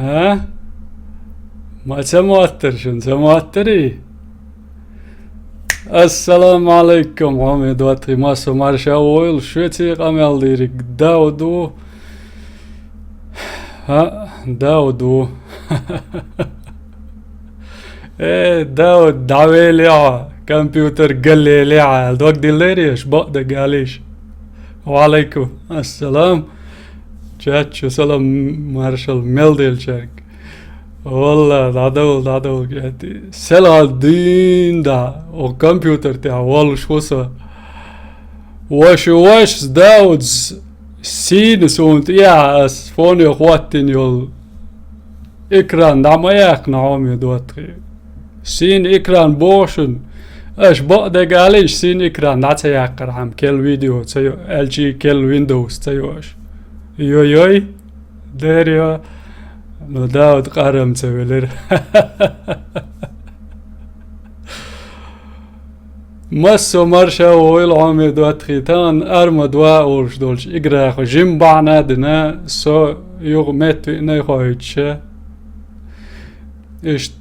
ها ما سمعتر شن سمعتري السلام عليكم حميد واتري ما سمعرشا ويل شوتي قامل ديرك داودو ها داودو ايه داود دعويلي كمبيوتر قال لي الوقت دي ليش بقدر قاليش وعليكم السلام جاتشو سلام مارشال ميلديل شارك والله دادول جاتي سلا الدين دا وكمبيوتر تاع والله شوصة واش داودز سينس und ja es فوني اخواتين يول اكران دعما يقنعهم يدواتري سين اكران بوشن اش بقدر قاليش سين اكران دعتا يقر عم كل فيديو تسيو ال جي كل ويندوز تسيو اش يوي داريا نو داود قارم تسويلر مسو مرشا ويل عمي دواتري تان ارما دوا اولش دولش اقراخ جيم بعنا دنا سو يغمت اني خويتش اشت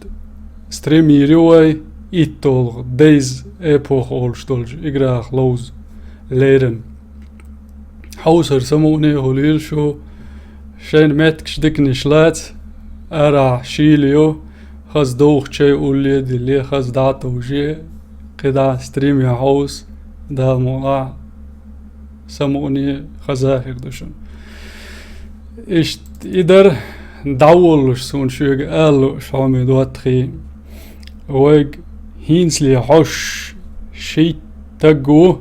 ستريمي ريوي ايتول ديز ايبوخ اولش دولش اقراخ لوز ليرن حوسر سموني هوليل شو شين متكش دكني شلات ارا شيليو خز دوخ شي اولي دلي خز دعتو جي قدا ستريمي حوس دا موضوع سموني خزاهر دشن اشت ادر داولش سون شوغ قالو شامي دواتخي ويج هينسلي حوش شي تقو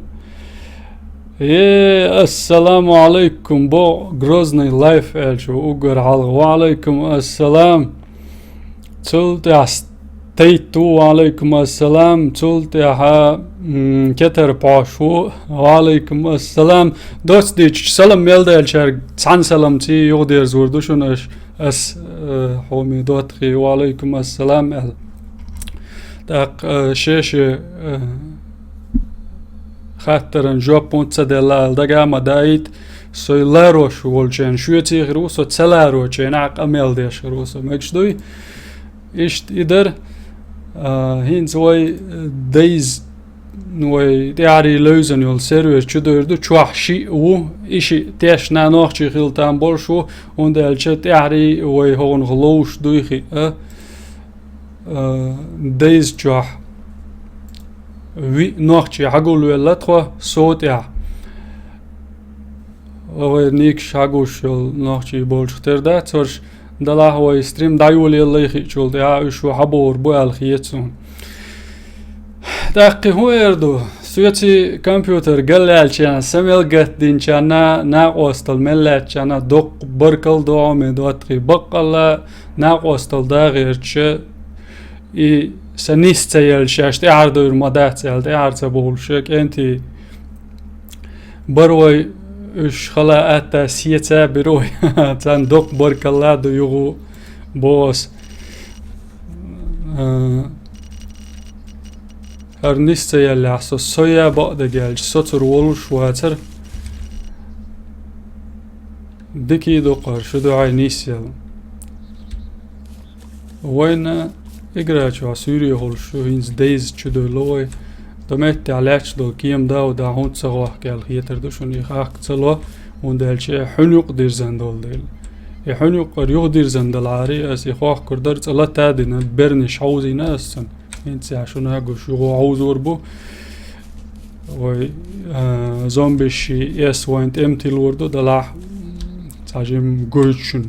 السلام عليكم بو جروزني لايف الشو اوغر حلق وعليكم السلام تلت تيتو وعليكم السلام تلت كتر باشو وعليكم السلام دوست ديش سلام ميلده الشارك تسعن سلامتي يغدير زوردوشون اس حومي دوتخي وعليكم السلام ال داق شاشة خاطرن جوابون تسدلال دقا مدايت سوي لاروش والجن شويتي غروسو تسلاروشين عق اميل ديش غروسو مجدوي اشت ادر هين زوي ديز نوي دياري لوزن يول سيروش چدوردو چوح شي و اشي تيش نانوخ چي خيلتان بولشو und elche دياري وي هون غلوش دويخي ديز چوح وي نوخشي حقول ولا تخو صوت يا او نيك شاغوش نوخشي بولش تردا تورش دلا هو ستريم دايول يلا يخيشول يا شو حبور بو الخيتون دقي هو يردو سويتي كمبيوتر قال لي سميل قت دين شانا ناقوستل ملات شانا دوق بركل دوامي دواتقي بقلا ناقوستل دا غيرتش اي سنيستيل شاشت اعردو مداتيل اعرت بولشك انتي بروي اش خلا اتا سيتا بروي تان دوق بركلا دو يغو بوس هر نيستيل لحسو سويا بقدا جالج سطر ولش واتر دكي دوقر شدو عاي نيسيل وين اقراچو سوري هول شو هينز ديز چدو لوي دمت علاچ دو كيم دا و دا هون صغوح قال خيتر دوشون يخاق تلو وندالچ حنوق دير زندول ديل حنوق يغ دير زندل عاري اس يخوح كردر تلا تادين برنش حوزي ناسن انت عشان هاغو شو عاوز وربو و زومبي شي اس وانت امتي الوردو دلا تاجم گوچن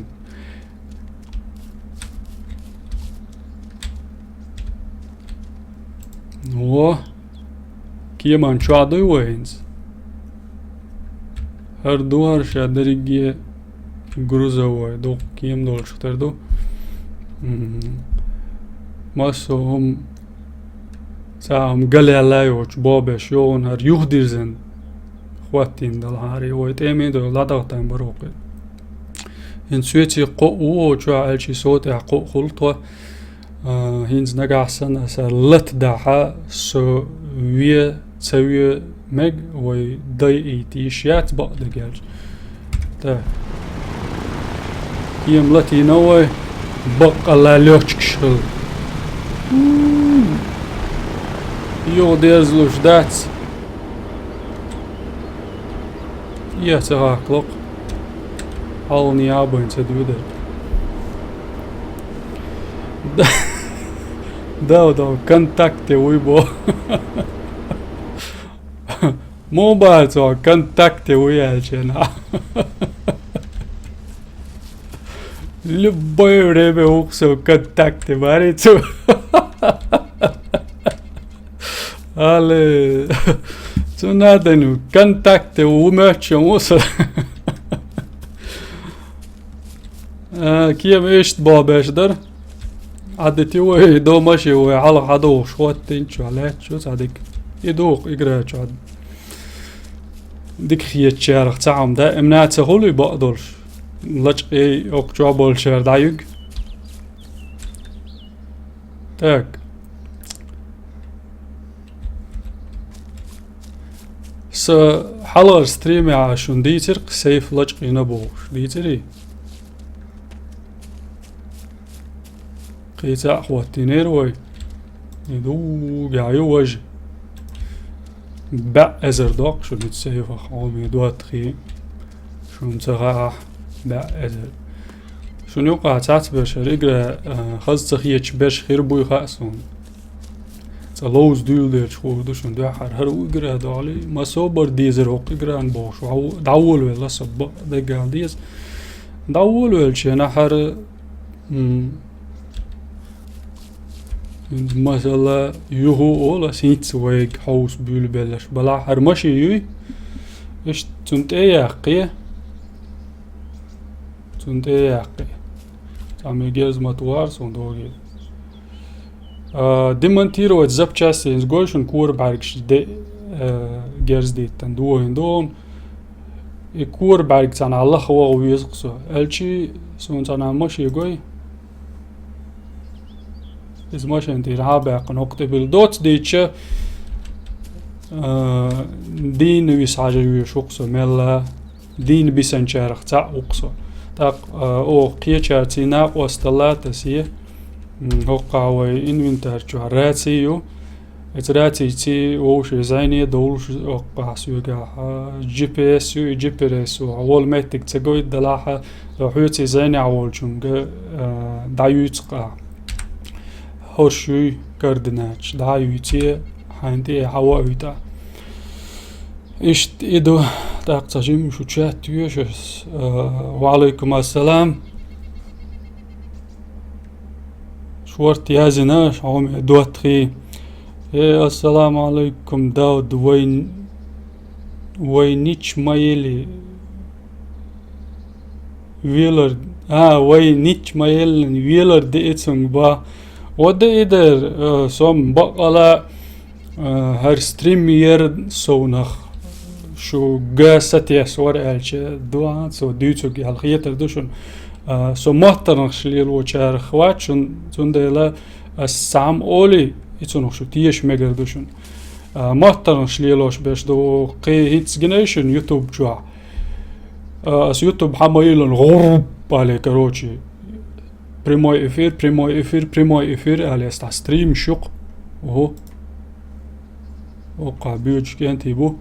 و كيمان شادوي وينز هر دو هر شادريگي گروزا وي دو كيم دول شتر دو ماسو هم ساهم قلي علايوش بابش يون هر يوه ديرزن خواتين دل هاري وي تيمي دو لادغتان بروقي هن سويتي قوة وشو عالشي صوتي قو خلطوة هينز نقعسن أسر لت داحا سو ويا تسوي مج وي داي ايتيشيات بقدر جالج تا يم لتي نوي بق الله لوچ شل يو ديرز لوش داتس يا تراقلق حالني عابين تدوده داو كونتاكتي ويبو موبايل تو كونتاكتي ويا جنا لبوي ريبه وكسو كونتاكتي ماريتو Ale tu nadenu kontakte umećem usa. كيم ايش باباش در عدتي وي دو ماشي وي على عدو شوات تنشو على شو صادق يدوق يقرا شو ديك خيت شارخ تعم دا امنات هولي بقدرش لجقي اوك جوابول شار دايق تاك س حلقة ستريمي عشان ديتر سيف لجقي نبوش ديتري قيتا أخواتينير وي يدو قاعيو وجه بع أزر دوق شو نتسيف أخوامي دوات خي شو نتغاح بع أزر شو نوقع تعتبر رجل خز تخيش برش خير بوي خاصون تلوز ديل دير شخور دوشون دو حر ويقرا دالي ما صوبر ديزر وق يقرا نبوش داول ولا صب دقال ديز داول ولا نحر مثلا يهو ولا سيت ويك حوس بيل بلش بلا حر ماشي يوي ايش تنت اياقي تنت اياقي تعمل جاز متوار صندوقي ديمنتيرو اتزاب تشاسينز جوشن كور باركش دي جيرز دي تندو هندون يكور بارك تانا الله خوا ويزقسو الشي سون تانا ماشي يقوي إذا ماشي انتي رابع نقطة بالدوت ديتشا دين ويسعجر ويشوقسو ملا دين بيسنشارخ تا وقسو تاق او قيتشارتي ناق وستلات تسيه هوقع وي انفنتار جو راتيو اتراتي تي ووش زيني دولش وقع سوقع جي بي اس يو جي بي اس وول ميتك تقوي دلاحة حيوتي زيني عول شنق دايوتقع هورشوي كردناش دايوتي حانتي حواويتا اشت ايدو تاق تجيم شو تشات يوشس وعليكم السلام شورت يازناش عومي دواتخي السلام عليكم داود وينيش مايلي ويلر وينيش مايلن ويلر دي اتسنگ با وده إدر سوم بقلا هر ستريم يرد سونخ شو قاسة يسور الش دوان سو ديوتوك الخيتر دوشن سو محترنخ شليل وچار خواتشن تندلا السام أولي يتسونخ شو تيش مجر دوشن محترنخ شليلوش باش دو قي هيتس جنيشن يوتيوب جوا اس يوتيوب حمايلن غرب على كروتشي بريموي افير على استا ستريم شوق وهو وقع بيوج كانتي بو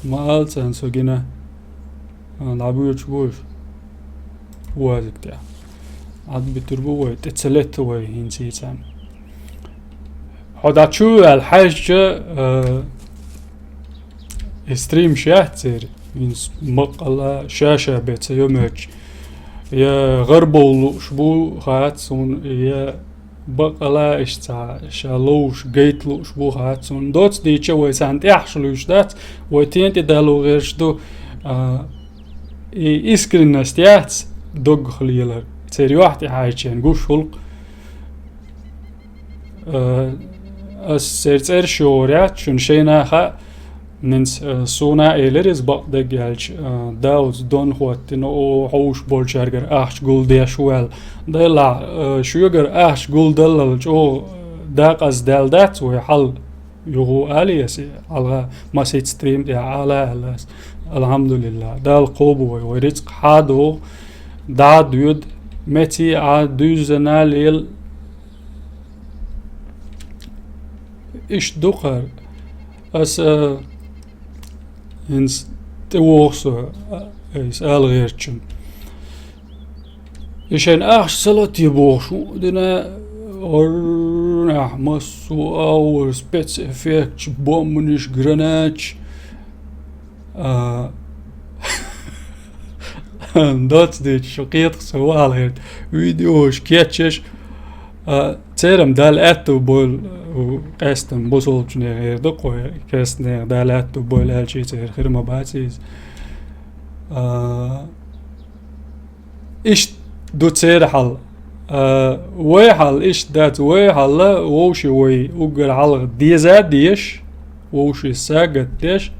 ما قالت انسو جنا لعبوش بوش وازك تاع عاد بتربو وي تتسلت وي هنسيتان حدا شو الحاجة ستريم شاتر مقالة شاشة بيت يومك يا غربو شبو خاتسون يا بقلا اشتا شالوش جيتلو شبو خاتسون دوت ديتشا ويسانت يحشلوش دات ويتينتي دالو غيرش دو اسكرين نستيات دوغ خليلر تسيري واحد حاجين قوش خلق السيرتر شوريات شون شينا خا ننس سونا إيلرز بقدر جالش داوز دون خواتين أو حوش بولشارجر أحش قول ديا شوال دلا شوجر أحش قول دلل جو داق أز دال دات ويحل يغو آليس على ما سيت ستريم دي على الحمد لله دال قوبو ويرزق حادو دا دود متي ع دوزنا ليل إيش دقر أس إنس توصل يسأل غيرتشن إيشان أخش سلط يبوشو دنا أرنح مسو أو سبيتس إفكت بومنش جراناتش دوت ديت شقيت سوال غير فيديوش كيتشش تيرم دال أتو بول وقاستم بوصل جنيه غير دقو كاستني دال أتو بول هالشي تير خير ما باتيز إيش دو تير حل ويحل إيش دات ويحل ووشي وي وقر حل ديزات ديش ووشي ساقت ديش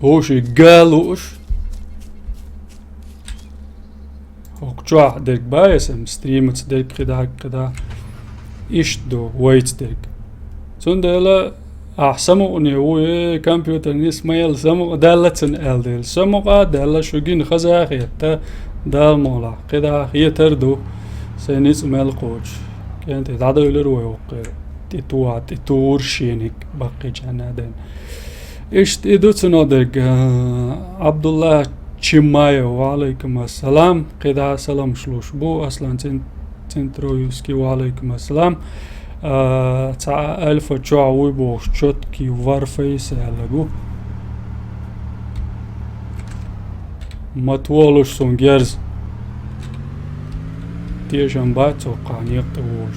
ووشي قالوش وقجوع درك بايسم ستريمت درك قدا إيش دو ويت درك سندلا أحسمو أني هو كمبيوتر نسميل سمو دالتن ألدل سمو دالا شوجين خزاخي تا دال مولا قدا هي تردو سينيس مال قوش كانت تعدو يلروي وقير تتور شينك بقي جنادين إيش تدو تنودرك عبد الله تشمايو وعليكم السلام قدا سلام شلوش بو أصلا تنترويوسكي وعليكم السلام تاع ألف جوع ويبوش شوتكي وارفيس هلقو ما توالوش سونجيرز تيجان باتو قانيق تووش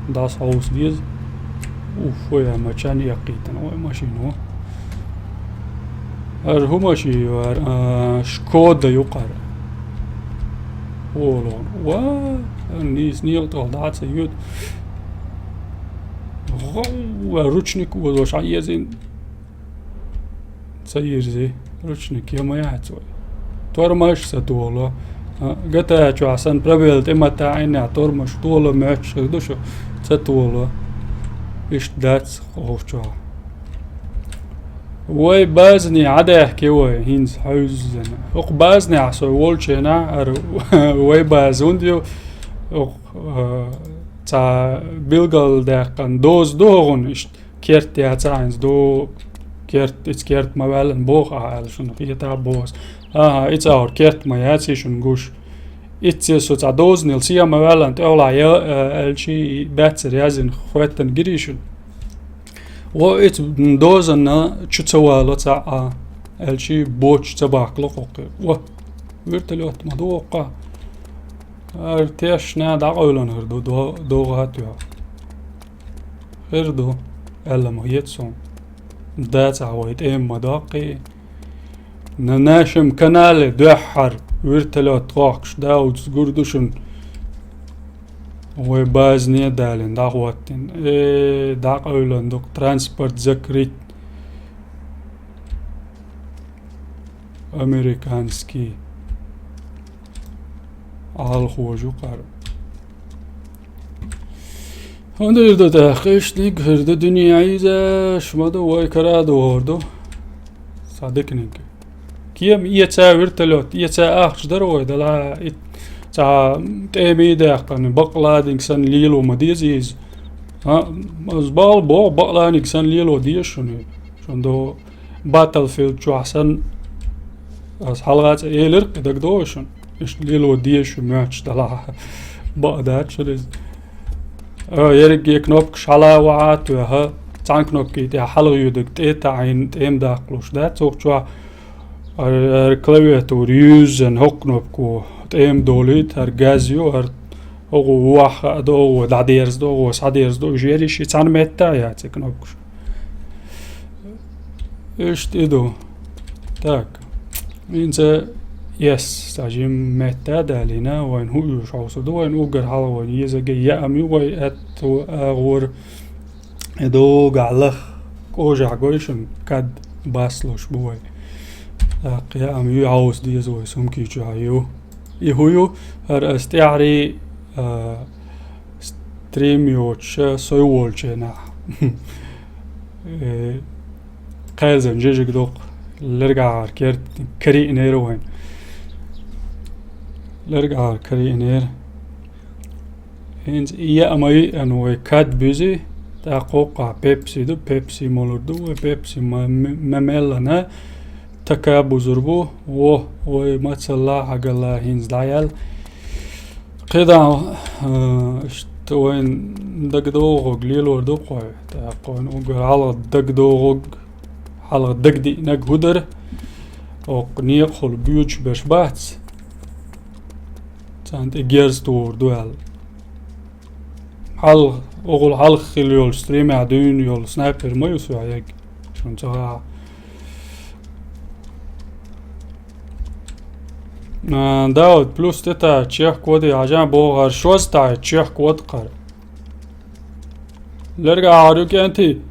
داس هاوس ديز وفويا ما كان يقيتن وي ماشينو هو ماشي شكودا يقر ولون نيس نيلتو دات سيود رучник وش عايزين تسير زي رучник يوم يعتوي تورماش ستولو قتا شو عشان بربيل تما تاعين تورماش طولو ماتش دوشو ستولو إيش دات خوفشوا وي بازني عدا يحكي وي هينز حوزن وق بازني عسوي وولشينا وي بازونديو تا بيلغل داقن دوز دوغن إيش كيرت يا تاينز دو كيرت ما بالن بوخ علشان يتا بوز it's our كيرت ما ياتي شنقوش it's so تا دوز نلسيا ما بالن تقول يا الشي باتر يازن خواتن جريشن و it's دوزن شو تسوالو تا الشي بوش تباك لقوق و ورتلوت مدوقه ارتياش ناد عقولن هردو دو غاتيو هردو الا مهيتسون دات عويت مداقي نناشم كنال دوحر ورتلو طاقش داود قردوشن وبازني دالن داقواتن داق اولن دوك ترانسبورت زكريت امريكانسكي على الخوج وقار هندر دو تحقيشنك هرد دنيا عيزة شمدو ويكرادو هردو صادقنك كيام يتا ورتلوت يتا اخش دروي دلا تا تيمي داقن بقلا دينكسن ليلو مديزيز مزبال بو بقلا دينكسن ليلو ديشوني شندو باتل فيلد شو احسن از حلقات ايلر قدك دوشن إيش ليلو ديش ماتش دلا بقدات شريز يرجع كنوب شلا وعات وها تان كنوب كي تي حلو يدك تي تعين تيم داقلوش دات سوق شو كلافياتوريوز ان هوكنوب كو تيم دوليت هرجازيو هر هو واخ دو داديرز دو ساديرز دو جيري شي تان متا يا تكنوب ايش تدو تاك انت يس تاجيم متا دالينا وين هو يشعوصدو وين اوغر حالا وين يزاقي يأمي وين اتو اغور ادو قعلخ اوجع قويشن كاد باسلوش بوي يأمي يعوص ديزوي سمكي جايو يهويو هر استيعري ستريم يوتش سوي وولشنا قال زنجيجك دوق لرجع كيرت كري نير وين لرجع كري نير هنز يا أمي أنو كات بيزي تاقوقع بيبسي دو بيبسي مولردو بيبسي مملنا تكابو زربو و ما تصلح حق الله هنز دايل قيدا اشتوين دقدوغو قليل وردو قوي تاقوين وقر على دقدوغو حلقة دقدي نق هدر وقنيق خل بيوتش باش باتس تانت اجيرز تور دوال حل اغل حلق خيل يول ستريم عدون يول سنايبر ما يسوى عيق شون تغا داود بلوس تتا تشيخ كودي عجان بوغر شوز تا تشيخ كود قر لرقا عاريوك انتي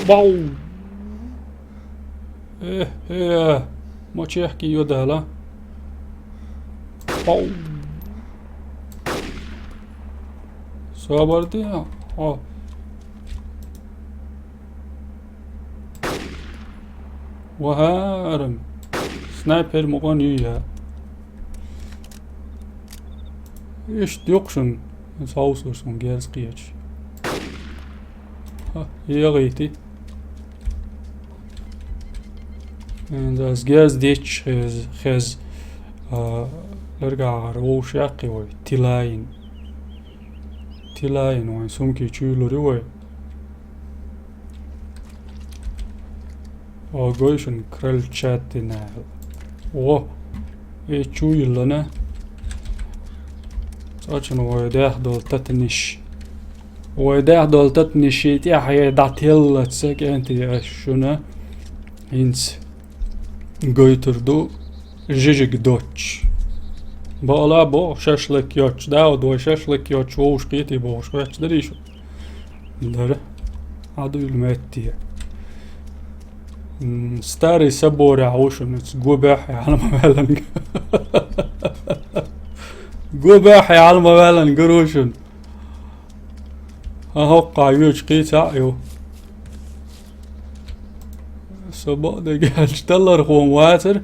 باو ايه ما تشيخ كي يودا لا باو صابرتي وهارم سنايبر مغنية ايش ديوقشن ساوسوسون جيرز قيتش هي غيتي and as جيرز ديتش خز لرقا روش يقي وي تلاين وين سمكي تشيلوري وي قويشن كرل تشاتنا ايه تشوي لنا ساچن ويداح دول تتنش ويداح دول تتنش يتيح دعتيل تساك انتي اشونا هنس قويتر دو جيجك دوتش بالا بو شاشلك يوتش داود وشاشلك يوتش ووش قيتي بوش ويتش دريشو داره عدو الماتي ستاري سبوري عوشن قوباحي على مبالن قوباحي على مبالن قروشن اهوقع يوش قيت عيو سبا دقالش تلر خوم واتر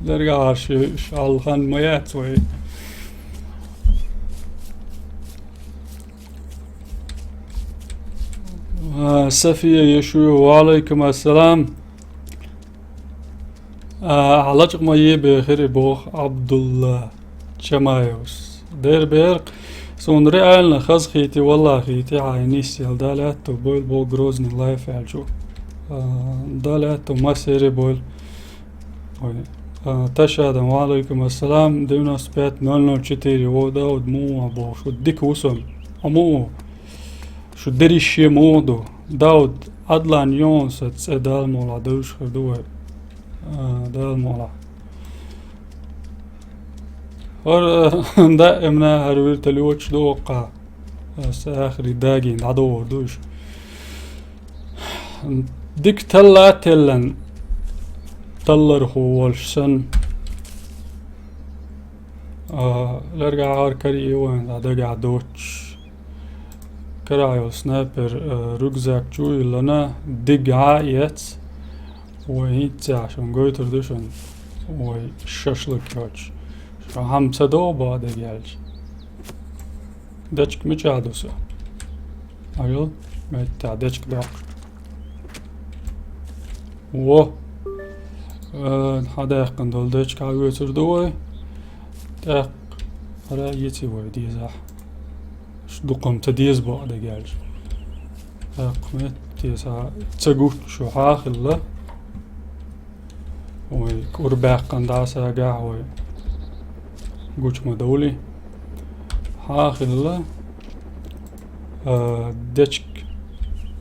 لرقا شال خان ميات وي سفية يشوي وعليكم السلام علاج مي بخير بوخ عبد الله شمايوس دير بيرق سون ريالنا خز خيتي والله خيتي عيني سيال دالات بويل بو جروزني الله يفعل شو دالات ما سيري بويل تشهد وعليكم السلام دينا سبيت 004 و داود مو ابو شو ديك وسم امو شو دري شي مودو داود عدلان يون ست دال مولا دوش خدوه دال مولا هر دائما هروير تلوش دوقع ساخري داقين عدو دوش ديك تلا تلن تلر هو السن لرجع عار كري وين دقع دوتش كرايو سنايبر ركزاك جوي لنا دق عايت وهيت عشان قويتر دوشن وشاشلك يوتش شو هم صدو بعد يالش دچك مچادوسا ايو متى دچك داق و هذا يقن دول دچك عويتر دوي تاق هلا يتي وي ديزاح دقم تديز بعد جالش قمت تيسا تسقوش شو حاخل وي كورباق قنداسا قاع وي قوش مدولي حاخل دچك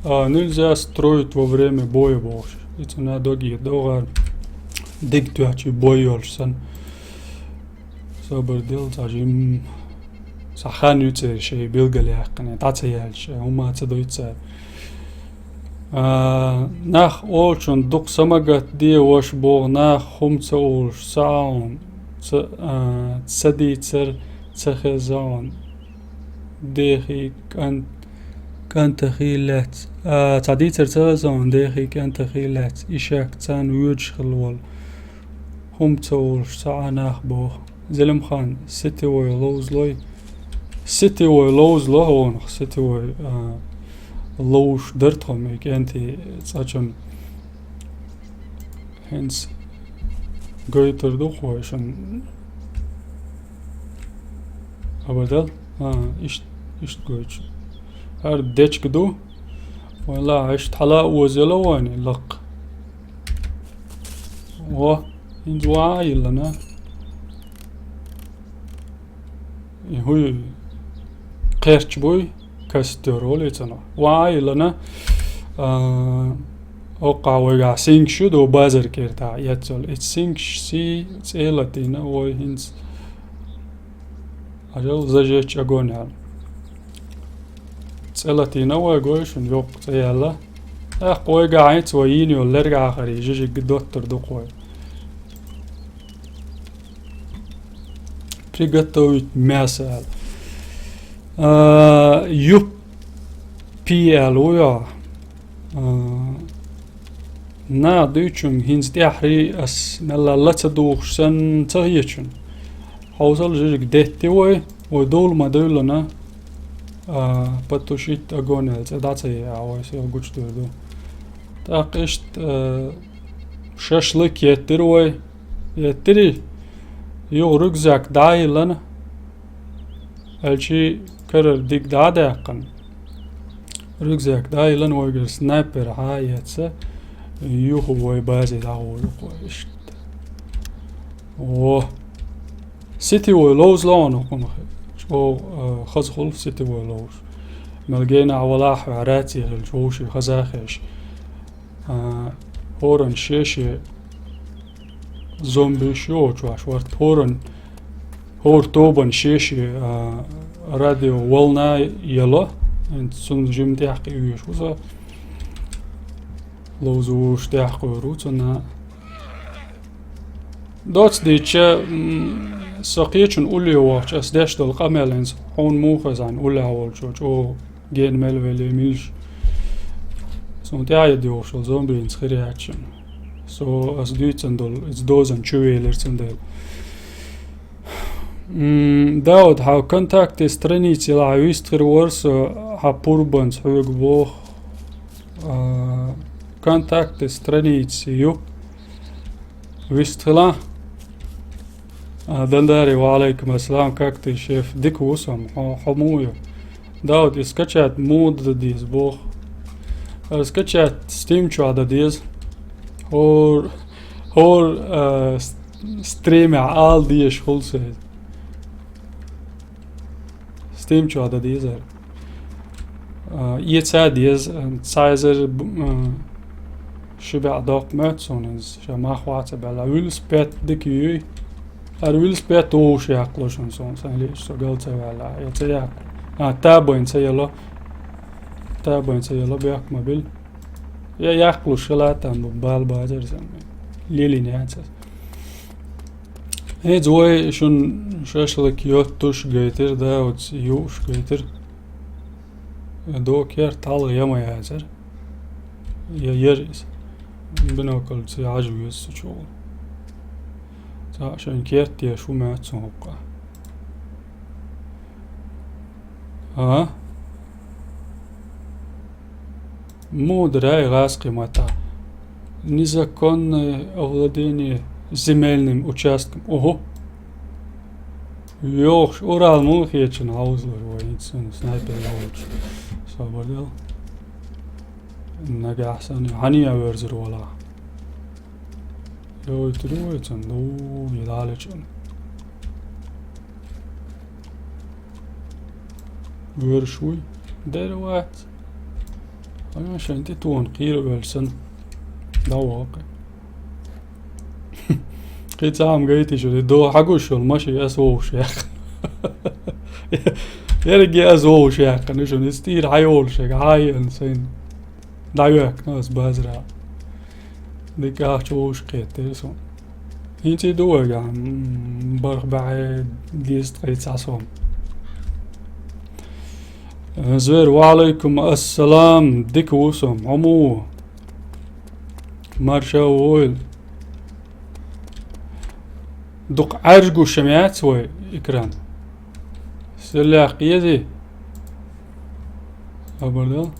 нельзя строить во время боя больше. Это на доги доғар дик туачи бой олсан صبر دل تاجم سخان يوتر شيء بيلقى يحقني تعطيالش هما تدويتر ناخ اولشون دوق سماقات دي واش بوغ ناخ خمسة اولش ساون تسديتر تخزان ديخي كان تخيلات تعدي ترتازون داخي كان تخيلات إشاك تان ويجخل وال هم تولش تعاناخ بوخ زلم خان سيتي وي لوز لوي سيتي وي لوز لو هون سيتي وي لوش درتهم هيك انتي تساچن هنس قويتر دو خوشن أبدل إشت قويتش هر ديش كدو ولا عشت حلا وزيلا واني لق و هنز واعي لنا هوي قيرش بوي كاسترول يتنا واعي لنا اوقع وقع سينك شو دو بازر كيرتا يتسول ات سينك سي تسيلتينا وي هنز أجل زجاج أقونها تسألتينا ويقويشن يوق تيالا قوي قاعد توييني ولا رجع آخر يجي قدوتر دو قوي بريقتويت مسأل يو بي ال ويا نا دوچون هنز تحري أس نلا لا تدوخ سن تهيچون حوصل جيك دهتي وي ودول ما دولنا باتوشيت أقونيل تداتي عوايسي أقوش دو تاقشت شاشلك يتر وي يتري يو ركزاك داي لنا الشي كرر ديك دا داقن ركزاك داي لنا ويقر سنايبر هايتسا يو هو بازي دا هو لقويشت اوه سيتي ولوز لونه كون شو خزخل سيتي ولوز ملقينا عولاح وعراتي الجوشي خزاخش هورن شيشي زومبي شو شوارت هور توبن شيشي راديو ولنا يلا انت سن جيم تحقي ويش وزا لوزوش تحقي روتنا دوتس ديتشا ساقيتشن أولي واش أسداش دل قمالنس حون موخز عن أولي هوالشوش أو جين ملوالي ميلش سو تاعي ديوشل زومبي نسخري هاتشن سو أسدويتسن دل إزدوزن شويلرسن دل داود هاو كونتاكت страницы лавистр ورس هابوربنس حوق بوخ كونتاكت страницы يو ويستلا دنداري وعليكم السلام как ты шеф ديك وسم حمويو داود اسكتشات مود ديز بوخ اسكتشات ستيم شو هذا ديز هور ستريم عال ديش خلص ستيم شو هذا ديز يتسا ديز سايزر شبع داق ماتسونز شما خواتي بلا ويلسبيت ديك يوي ويلسبيت اوش ياقلوشن سون سنليش سو قلت ولا يتياق تابوين سيلا بياق مبل يا ياقلوش شلاتان ببال باجر سمي ليلي نيانسس هي زوي شون شاشلك يوتوش جيتر داوت يوش جيتر دو كير طال يما يازر يا يريس بناكل عجب يسشو عشان كيرت يا شو ما تسوقع مو دراي غاسقي متى نزكون أولاديني زميلنم участком ого يوخ أورال مو خيتشن هاوزلر وينسون سنايبر هاوش صابردل نجا أحسن هني أورزر ولا يو ترويتن دو يدالجن ورشوي دروات أنا عشان تتون قيل ولسن ده واقع قيت عام قيتي شو دو حقوش المشي أسووش يا أخي يرجع أسووش يا أخي نشون يستير حيول شيء هاي إنسان دايوك ناس بازرع ديك أشووش قيت سون هنتي دوّا قام برغ بعد ديست قيت عصام زوير وعليكم السلام ديك وسم عمو مرشا وويل دق عرجو شميات وي إكران سلاح قيدي أبدا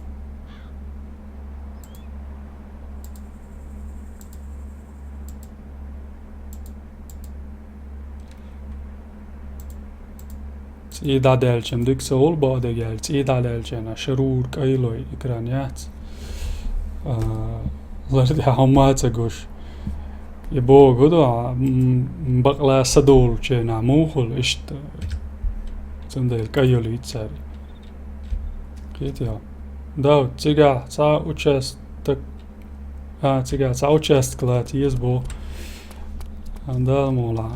إيدا دالشم ديك سول بعد جالت إيدا دالشنا شرور كايلوي إكرانيات لردي حمات أقوش يبو قدو بقلا صدول شنا موخل إشت زندل كايلو يتساري كيتيا داو تيجا سا وچست تيجا سا وچست كلاتي يزبو عندها مولا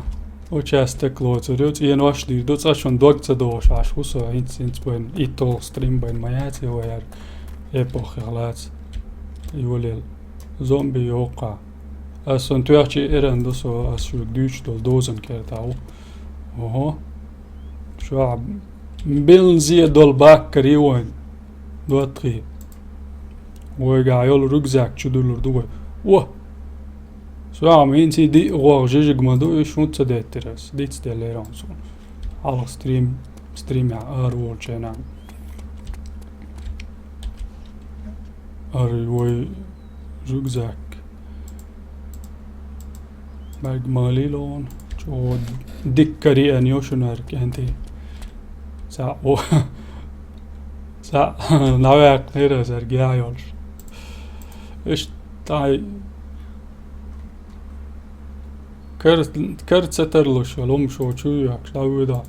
وچست كلوت دوت ينوش دي دوت عشان دوت دوش عش وسو انت بين ايتو ستريم بين ماياتي وير ايبوخ غلات يولل زومبي يوقع أصلاً تويحكي إيران دسو أسو دوش دول دوزن كيرتاو وهو شو عب بيلزي دول باك كريوين دوتري ويقع يول ركزاك شو دولور دوي واه شو عم انتي دي غوغ جيجيق مدو شو تسديت ترس دي تستيليران سون على ستريم ار وول شينان ار وي ركزاك باق مالي لون شو دكري انيوشنر كنتي سا او سا ناويك نيرا سرقيا يولش ايش تاي كرت سترلوش ولوم شو ياك شاوي دا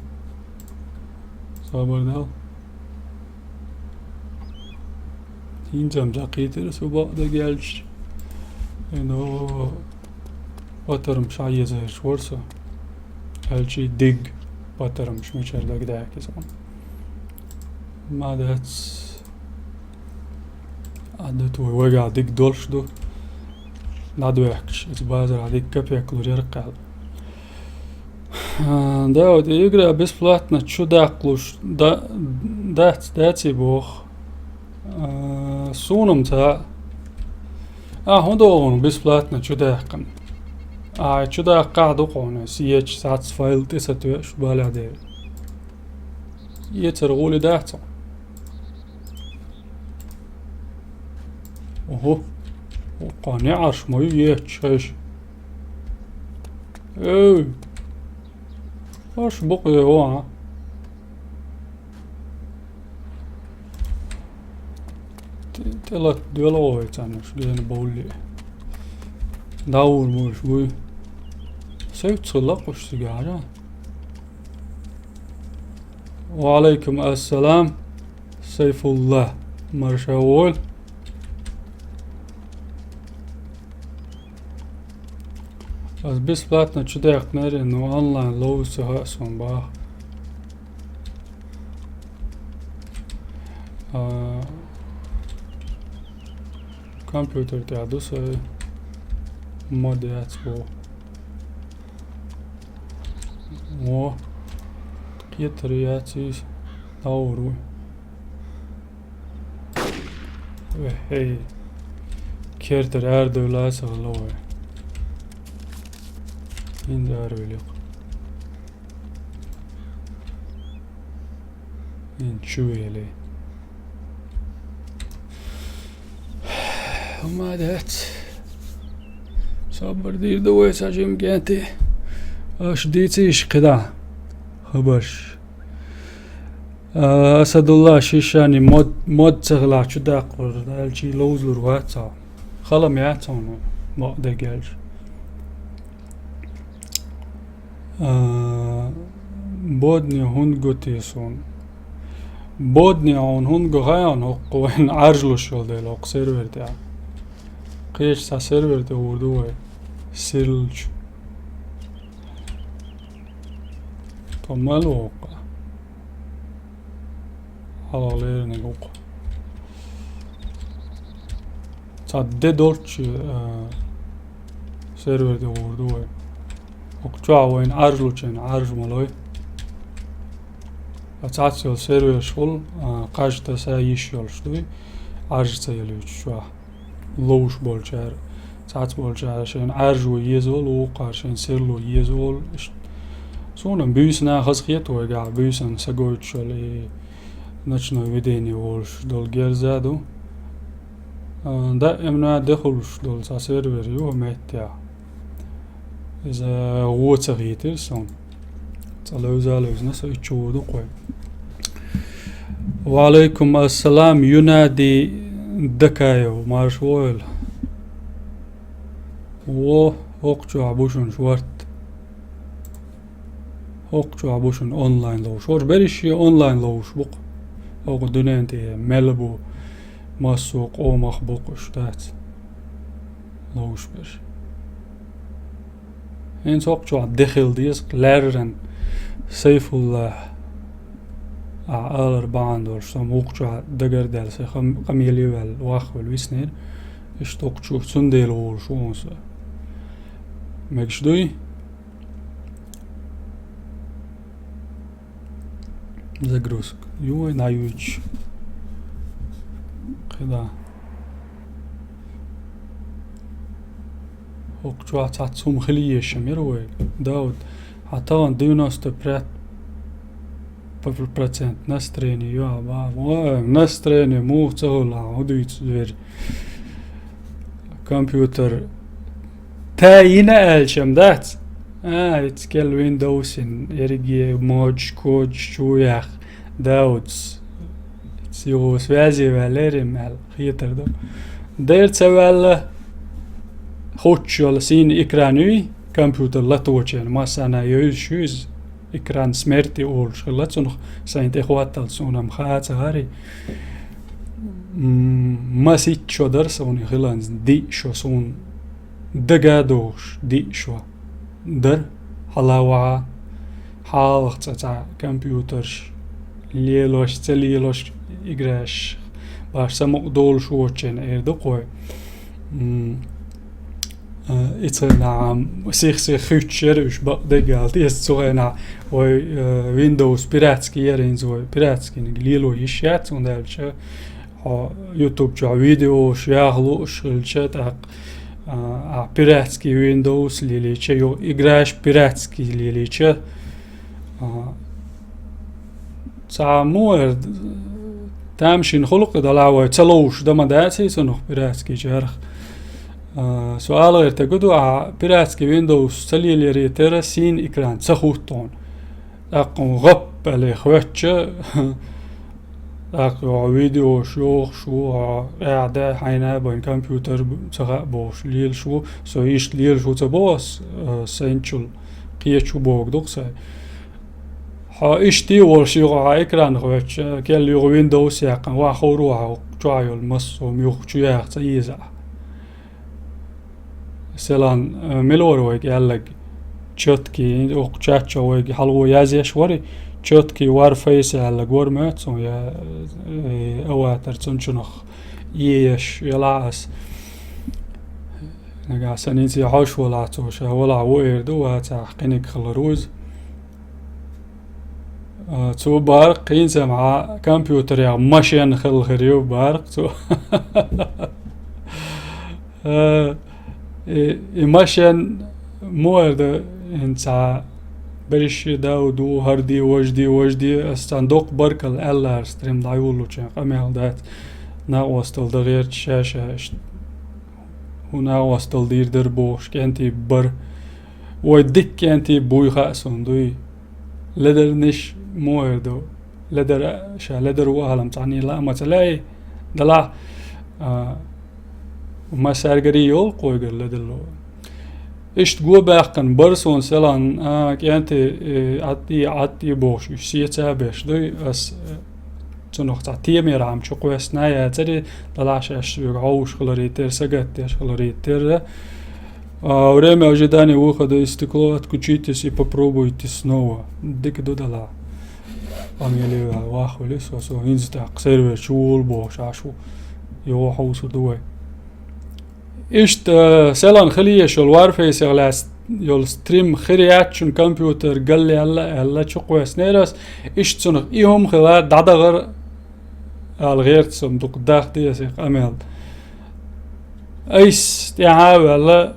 صابر دا هينجم جاقيتر سوبا دا جالش انو باترم شاية زهر شورسا هالشي ديق باترم شميشر داك داك يسون ما دات عدتو وقع ديق دولش دو نادو يحكش اتبازر عليك كيف ياكلو يرقع داود يقرأ بس بلاتنا تشو داقلوش داتي بوخ سونم تا هندوغن بس بلاتنا تشو داقن تشو داقع دوقونا سيش ساتس فايل تساتو شبالع دير يترغولي داحتا اوهو قانع عرش ما يتشاش ايه اش بقي هو تلات دولار تانش لين بولي داور مش بوي سيف تصلق وش سجارة وعليكم السلام سيف الله مرشاول بس بلاتنا تشديق ناري انو اونلاين لو سهاسون باه كمبيوتر تعدو سي موديات و كيترياتي دورو وهي كيرتر اردو لاسا لوه این دار ویلیق این چویلی اومدت صبر دیر دوی ساجم گنتی اش دیتیش قدا خبرش اسد الله شیشانی مود تغلا چو داقر دالچی لوزلور واتا خلم یعتانو ما دقلش بودني هونغو تيسون بودني عون هونغو غايان هقوين عرجلو شول ديل هق سيرفر تاع قيش سا سيرفر تاع وردوه سيلج طمالو هقا على ليرني هقا تا دي دولش سيرفر تاع وردوه وقتوا وين عرجلو چين عرج مالوي تعطيل سيرفر شغل قاجتا سايش يولشتوي عارجتا يلوش شو لوش بولشار تعط بولشار شين عارجو يزول وقاشين سيرلو يزول سونم بيسنا خسخيتو قاع بيسن سقويت شولي نشنا فيديني وولش دول جيرزادو دائما دخلش دول سيرفر يو ميتيا إذا هو تغيير سون تلوز ناس يتشودو قوي. وعليكم السلام ينادي دكايو مارشويل و هوقتو عبوشن شوارت هوقتو عبوشن اونلاين لوش هوش بريشي اونلاين لوش بق هوق دونينتي ملبو مسوق او مخبوق اشتات لوش برش هين هوقتو عالدخل ديس لارن سيف الله آلر باندور سام هوقتو دقر دال سي قميلي والواخ والويسنير اشتوقتو سنديل وول شونس مكشدوي زغروسك يو نايوش كده هوقتو عتاتسوم خليه شميروي داود حتى ديوناست برات процент настроение настроение муу цагла удуйт звер компьютер таина элчемдат итскел Windows in эрги мож код чуях даутс сио связи валерим ал хитердо дерцевал хоччол син экрануй компьютер латочен масана юшуз إكران سمرتي أول شغلات سنخ ساينت إخواتل سونام خاطر هاري ما سيت شو درسوني خلانز دي شو سون دقادوش دي شو در حلاوة حالق تاع كمبيوترش ليلوش تليلوش إجراش باش سمو دول شو تشين إيردو قوي إتنا سيخ خيتشر وش بقدر يستوعنا ويندوز بيراتسكي يرينزو بيراتسكي نقليلو يشات وندالش يوتيوب جا فيديو شياغلو شلشت بيراتسكي ويندوز ليليش يو إجراش بيراتسكي ليليش تعمور تامشين خلق دلاوي تلوش دمداتي سنخ بيراتسكي جارخ سؤال غير تقولوا بيراتسكي ويندوز تلي ريتيرا سين إكران سخوتون أقوم غب على خواتش أقوم فيديو شو قاعدة حينا بين كمبيوتر تغا بوش ليل شو سويش ليل شو تبوس سينشل قيتشو بوك دوكسا إشتي ورشي غا إكران خواتش كل يو ويندوز يقن واخوروها وجايو المس وميوخ ياخ تيزا سلان ملور ويك يالك تشتكي او تشاتشا ويك حلو يازيش وري تشتكي وار فيس على غورمات سو يا اواتر تنشنخ يش يلاس نغا سنيتي حوش ولا توش ولا ويردو تحقينك خلروز تو بارق ينسى مع كمبيوتر يا ماشين خل خريو بارق تو إيماشن مورد إنسا بريش داودو هردي وجدي استندوق بركل ألار ستريم دايولو چن قميل دات ناوستل دغير شاشة وناوستل دير دربوش كنتي بر ودك كنتي بوي خاسون دوي لدر نش موردو لدر وعالم تعني لا ما تلاقي دلا وما سارجري يول قويقر لدلو إيش تقول باقن برسون سلان كأنتي عطي بوش سيتا بيش دوي أس تنوخ تعطيه ميرام شو قويس نايا تري دلاش اش عوش خلاريتر سقط اش خلاريتر время ожидания выхода из стекла отключитесь и попробуйте снова дик додала амелия واخولي سو انستاق سيرفر شول بوش عشو يوحو سدوي إيش سلان خليه شو الوارفيس غلاس يول ستريم خرياتشون كمبيوتر قال لي هلا شقوة سنيرس اشتسنخ إيهم خلال دعدغر الغير تسم دوك داخ دي سيق أميل ايس تعاوي هلا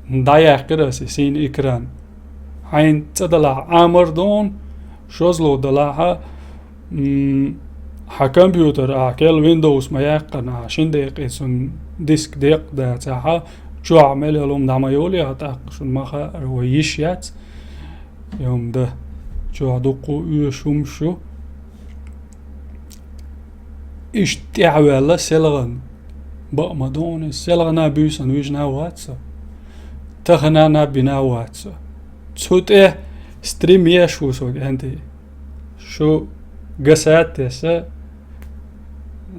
ندايا قراسي سين إكران حين تدلع عامر دون شوزلو دلعها ها كمبيوتر كيل ويندوز ما يقن عشان دقيقة سن ديسك ديق دا تاعها شو عمل لهم دعما يولي هتاق شن ماخا رويشيات يوم ده شو عدوقو يشوم شو إيش تعوي الله سلغن بقى مدون سلغنا بيسن ويجنا واتسا تخنا نبينا واتسا تسوت ستريم يشو سو انتي شو قسات تسا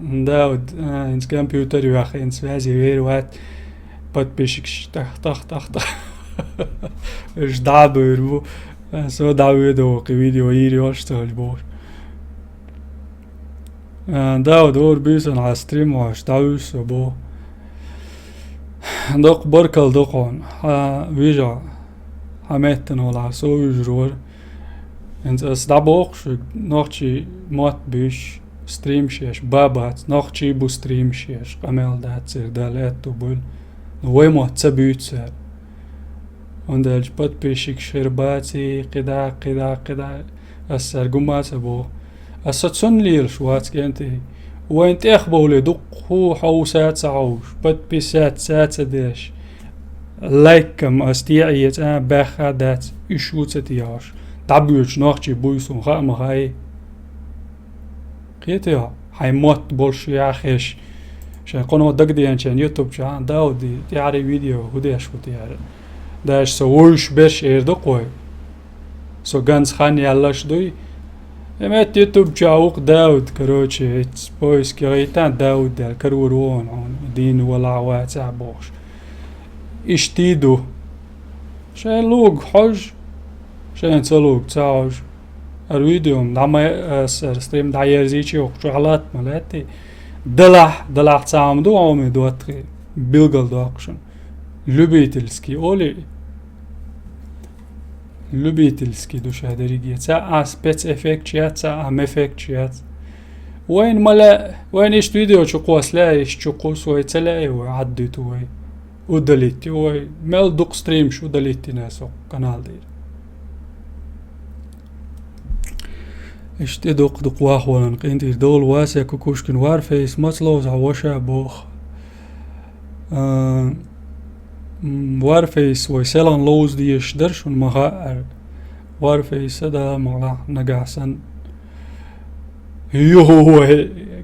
داود انس كمبيوتر يواخي انس وازي وير وات بات بيشكش تخ تخ تخ تخ ايش دعبو يربو سو دعبو يدوقي فيديو يري واشتغل بور داود اور بيسن على ستريم واش داوس بو دوق بركل دوقون ويجا حميتن ولا سو يجرور انت اس دابوقش نوختي موت بيش ستريم شيش بابات نوختي بو ستريم شيش قمال دات سير دالات بول وي موت تبيت سير وندالج بات بيشك شرباتي قدا السر قمات بو الساتسون ليل شوات كنتي وانت اخبولي دق هو حوسات سعوش بات بيسات سات ديش لايكم استيعيت باخا دات اشوت تياش دابيوش نوختي بويسون خام هاي قيتيا هاي موت بولش يا خيش عشان قنوة دقدي عشان يوتيوب شان داودي تعري فيديو هديش وتعري داش سووش بيش ايردقوي سو غانز خاني يلاش دوي امات يوتيوب جاوق داود كروتشي اتس بويس كريتان داود دال كرورون عون دين ولا عوات بوش اشتيدو شان لوج حج شان تلوج تاوج الفيديو دعما ستريم داير زيشي وشغلات مالاتي دلع تعمدو عومي دواتري بيلغل دوكشن لوبيتلسكي اولي لوبيتلسكي دوش هادريجي تا سبيت افكت يا تا ام افكت يا وين ملا وين ايش فيديو تشقوس لا ايش تشقوس وي تلاقي وعديت وي ودليتي وي مال دوك ستريم شو دليتي ناسو قنال دير ايش تدوق دوق واخوان قينتي دول واسع كوكوشكن وارفيس ماتلوز عوشا بوخ وارفيس ويسلان لوز دي يشدرش ونمغاءر وارفيس دا مغا نقعسن هو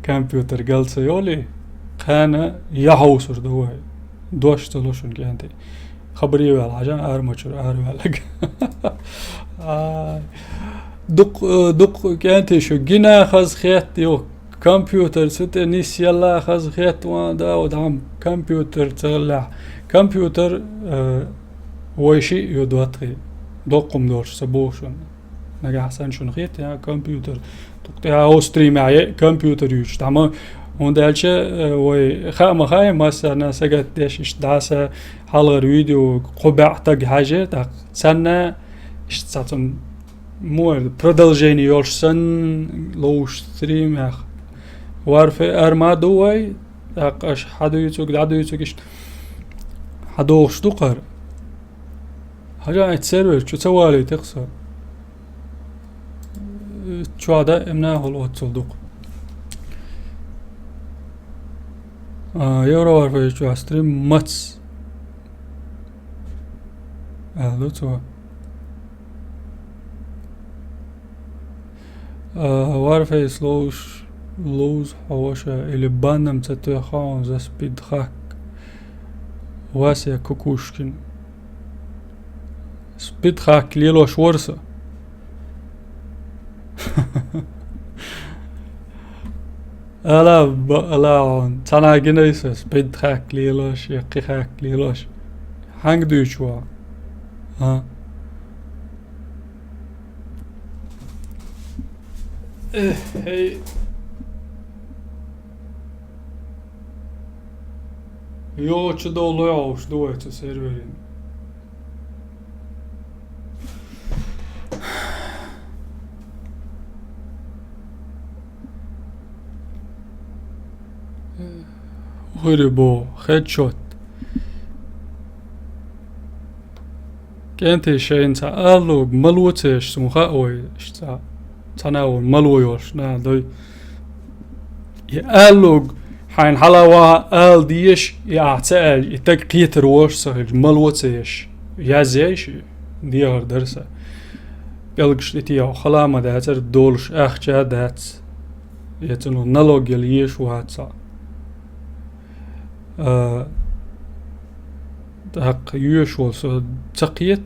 كمبيوتر قال سيولي كان يحوصر دوه دوش تلوشن كانتي خبري والعجان ارمچر ارمالك دق كانتي شو جنا خز خيط يو كمبيوتر ستنيس يلا خز خيط وان داود عم كمبيوتر تغلع كمبيوتر ويشي يدواتري دقم دورش سبوشن نجا حسن شون خيط يا كمبيوتر تقطع او ستريم معي كمبيوتر يوش تمام وندالش وي خام خاي مثلا سجت داش داسه حلقه فيديو قبع تاج حاجه تاع سنه اشتاتن مور продолжение يورسن لوش ستريم يا وارفي ارمادوي اش حدو يتوك دادو يتوكش حدو شتوقر حاجه اتسيرفر شو توالي تخسر شو هذا امنا هو تصدق يورو وارفي شو ستريم ماتس لوتو وارفيس لوز حواشا اللي بانم تتخان ز سبيد خاك واسع كوكوشكن سبيد خاك ليلوش ورسة لا تانا جنيسة سبيد خاك ليلوش يقي خاك ليلوش هنگ دوشوا ها هي Jo, ce dolu jau už doju serveriem. Horibo, headshot. Kenti şeyin ta alog maluteş sumha oy işte tana o maluyor na doy. Ya alog حين حلاوة آل ديش يعتقل يتك قيتر وش سهل ملوتيش يازيش ديار درسة قلقش لتيا خلامة داتر دولش أخجا دات يتنو نلوغ يليش وهاتسا داق يوش والسو تقيت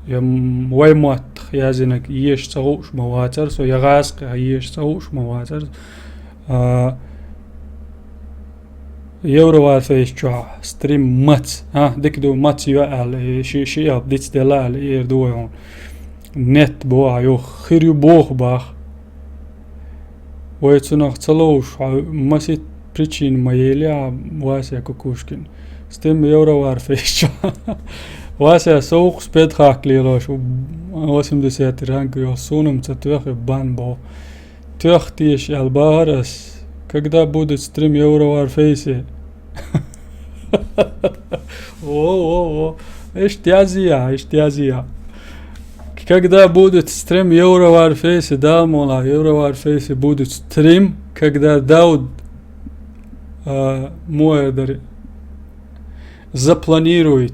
يم ويموت يازينك يش تغوش مواتر سو يغاسق يش تغوش مواتر يورو فيش جوا ستريم مات ها ديك دو مات يوال شي اب ديت دلال ير دو يون نت بو يو خيريو بوخ باخ ويتسنخ تلوش مسيت причин маеля Вася Кукушкин ستيم يورو فيش جوا واسع سوق спет хаклилош 80 ранг يو сунум цатвях бан бо тёхтиш албарас когда будет стрим Евровар Фейсе? О, иштязия. Когда будет стрим Евровар Фейсе, да, мола, Евровар Фейсе будет стрим, когда Дауд Муэрдер запланирует,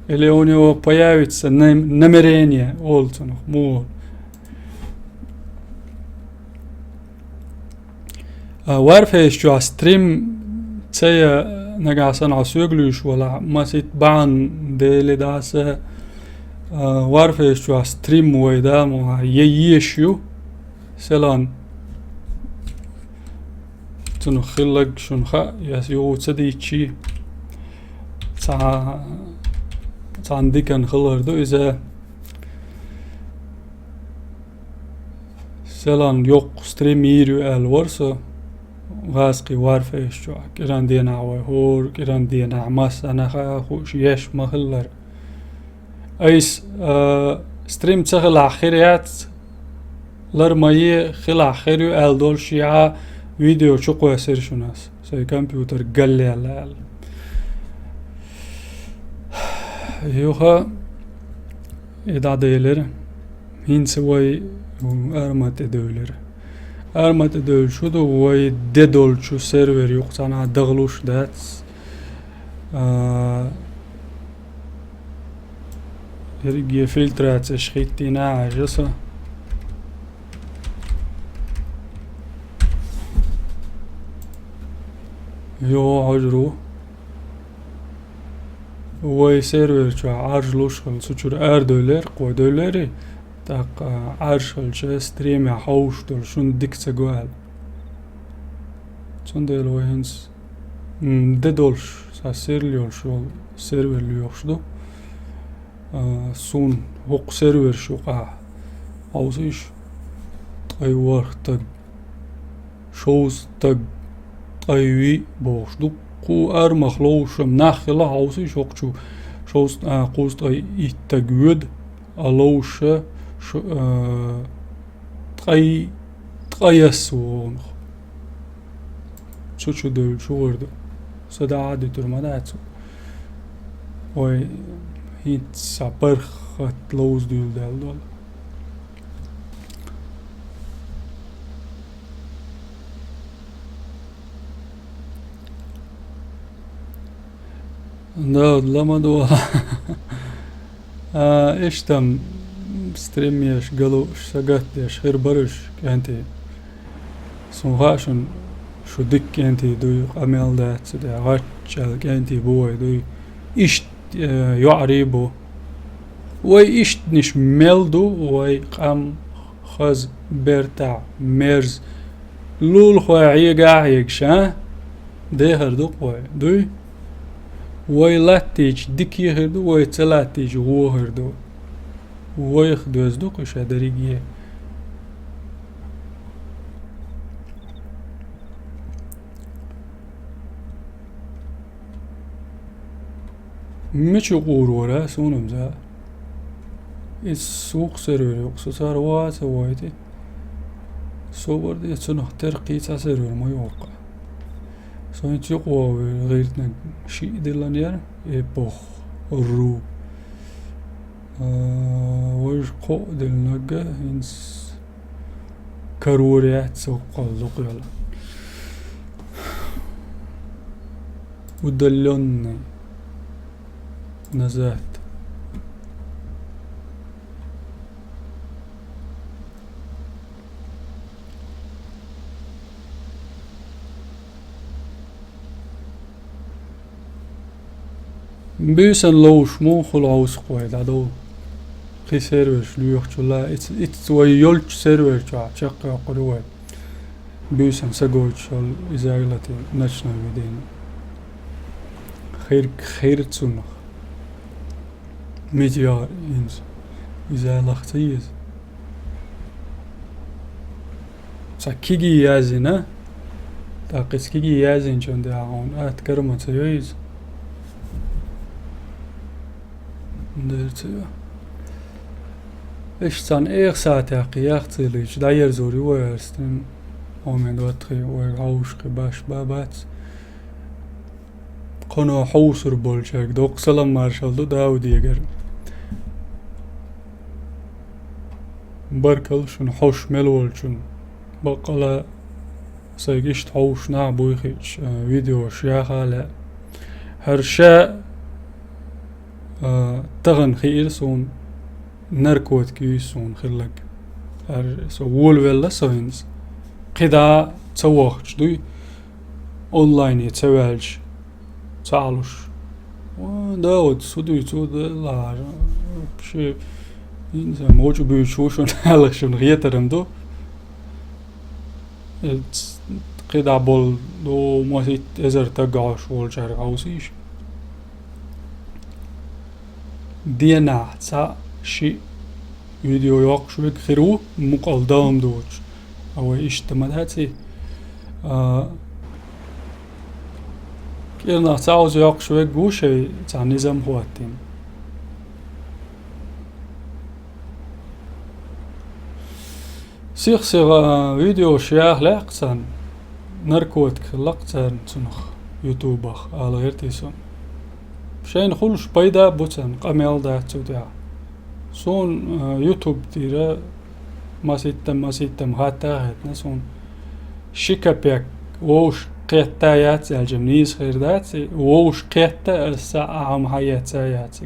или у него появится намерение, Олцунов, мур. وارفيش جو ستريم تسيا نقاسن عسوغلوش ولا ما سيتبعن ديلي داسة وارفيش جو ستريم ويدام ييشيو سلان تنو خلق شنخا يسيو تسديتشي تعندكن خلردو إذا سلان يوق ستريم يريو الورسو غاسقي وارفيش جو كيران دينا وهور كيران دينا ماس انا خوش يش مخلر ايس ستريم تخل اخريات لرماي خل اخريو الدول شيعة فيديو شقو يسير شناس سي كمبيوتر قلي على يوها اذا ديلر هين سوي ارمات دولر ارمات دول شدو وي ديدول شو سيرفر يقتنا دغلوش دات يرجي فلترات اشخيتنا عجسة يو عجرو وي سيرفر شو عرجلوش خلصو ار دولار قوي دولاري تاق عرشل شو ستريم حوش دول شون ديك تقوال شون ديل وينس دولش سيرليول شو سيرفر ليوشدو سون هوق سيرفر شو قاع عوزيش طيور تق شوز تق طيوي بوشدو قو ارمخلوش مناخلا عوزيش هوق شو شوز قوز طي تقود ألوش تقيسون شو دول شو وردو صدا عادي ترمداتو وي هيت سابرخت لوز دول دول داود لما دوا ايش تم ستريميش قالوش سقطيش خير برش كانتي سمغاشن شو دك كانتي دوي قميل دات سدا غاتشال كانتي بوي دوي اشت يعريبو وي اشت نش ميلدو وي قام خز بيرتع ميرز لول خوي قاعيك شا ديهر دو قوي دوي وي لاتيج دك يهردو وي تلاتيج ووهردو ويخ دوزدوق إيش هدريجيه مش قورورة سونم زا السوق سيرور يقصو صار وات وايتي صور دي سنه ترقي سيرور ما يوقع سوين تيقوا غيرتنا شيء دلانير بوخ الرو وش قو دلنجا إنس كروريات سوق اللقيا ودلوني نزات بيسن لوش مو خلاص قوي دادو خي سيرفر ليوخ تلا اتس ويولش سيرفر تشقق قروي بيسن سجوش إزايلتي نشنا بدين خير تسونخ ميديار إنز إزايلختيز سكيجي يازنا تاقس كيجي يازن شون داعون أتكرم تسيويز درتيا إيش تان إير ساعة قياقت ليش داير زوري ويرستن ومن دوتري ويعوش قباش بابات قنو حوصر بولشاك دوق سلام مارشال دو داودي يقر بركل شن حوش ملول شن بقلا سيجيشت حوش نعبويخيش فيديو شياخة لا هرشاء تغن خير سون نركوت كيسون خلق سو وول ولا سوينز قدا تسوخش دوي اونلاين يتسوالج تعالوش وداود سودو يتود لا بشي إنسان موجو بيشوشون هالشون غيترم دو قدا بول دو موسيت ازر تقعش والجار عوسيش دينا سا شي فيديو يوق شويك خيرو مقال دام دوش او اشتمال هاتي كيرنا تعوز يوق شويك قوشي تاع نظام هواتين سيخ فيديو شياخ لاقسان نركوت خلقتان تنخ يوتوبخ على غير تيسون شين خلش بيدا بوتن قميل دا تودع سون يوتيوب تيرا ما سيتم هاتا هاتنا سون شيكا بيك ووش قيتايات الجمنيز خير داتي ووش قيتا الساعة عم حيات سايات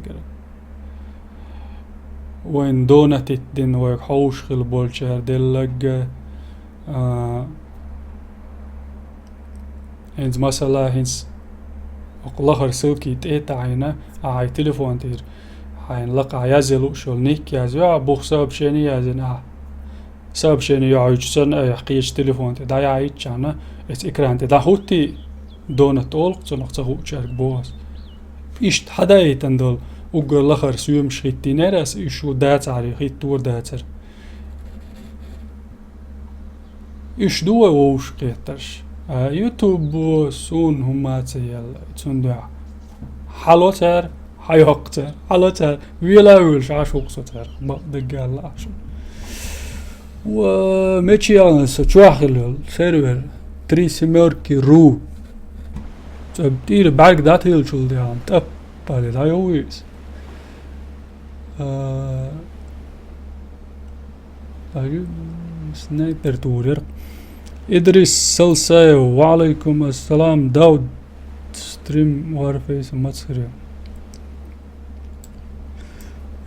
وين دونت الدين ويك حوش خل بولشار دلق هنز مثلا هنز وقلخر سلكي تيتا عينا عاي تليفون تير عين لقى يازلو شول نيك يازو بوخ سبب شيني يازن سبب شيني يعيشسن يحقيش تليفون تي دا يعيش انا ات اكران تي دا هوتي دونت اولق تنق تهو شارك بوس اشت حدا يتندل وقر لخر سيوم شخيتي نيرس اشو دات عري خيت تور داتر اش دوا ووش قيترش يوتيوب سون هما تيال تندع حلوتر حيوقتر حلوتر ويلا ويلش عاش وقصتر دقال الله عشان وماشي يعني ستواخل سيرفر تريسي ميركي رو تبديل بعد دات هيل شول ديان تب بالي دا يويس سنايبر تورير إدريس سلسايو وعليكم السلام داود ستريم وارفيس ماتسريو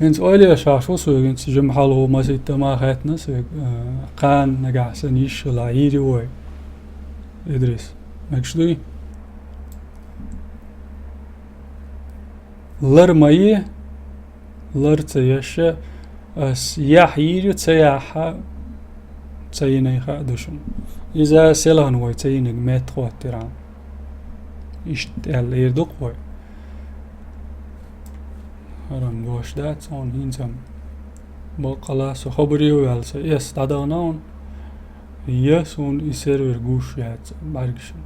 هنس أولي شاشو سوى هنس جمحالو ما سيتا ما خاتنا سوى قان نقع سنيش العيري وي إدريس مكشدوي لر ماي لر تياشا سياح يريو تسياحا تسيني خادشون إذا سيلان وي تسيني مترو تيران إشتال يردوق وي هرم گوش دات سون هینزم با قلاس خبری و یالس یس دادانان یسون ای سرور گوش یاد برگشن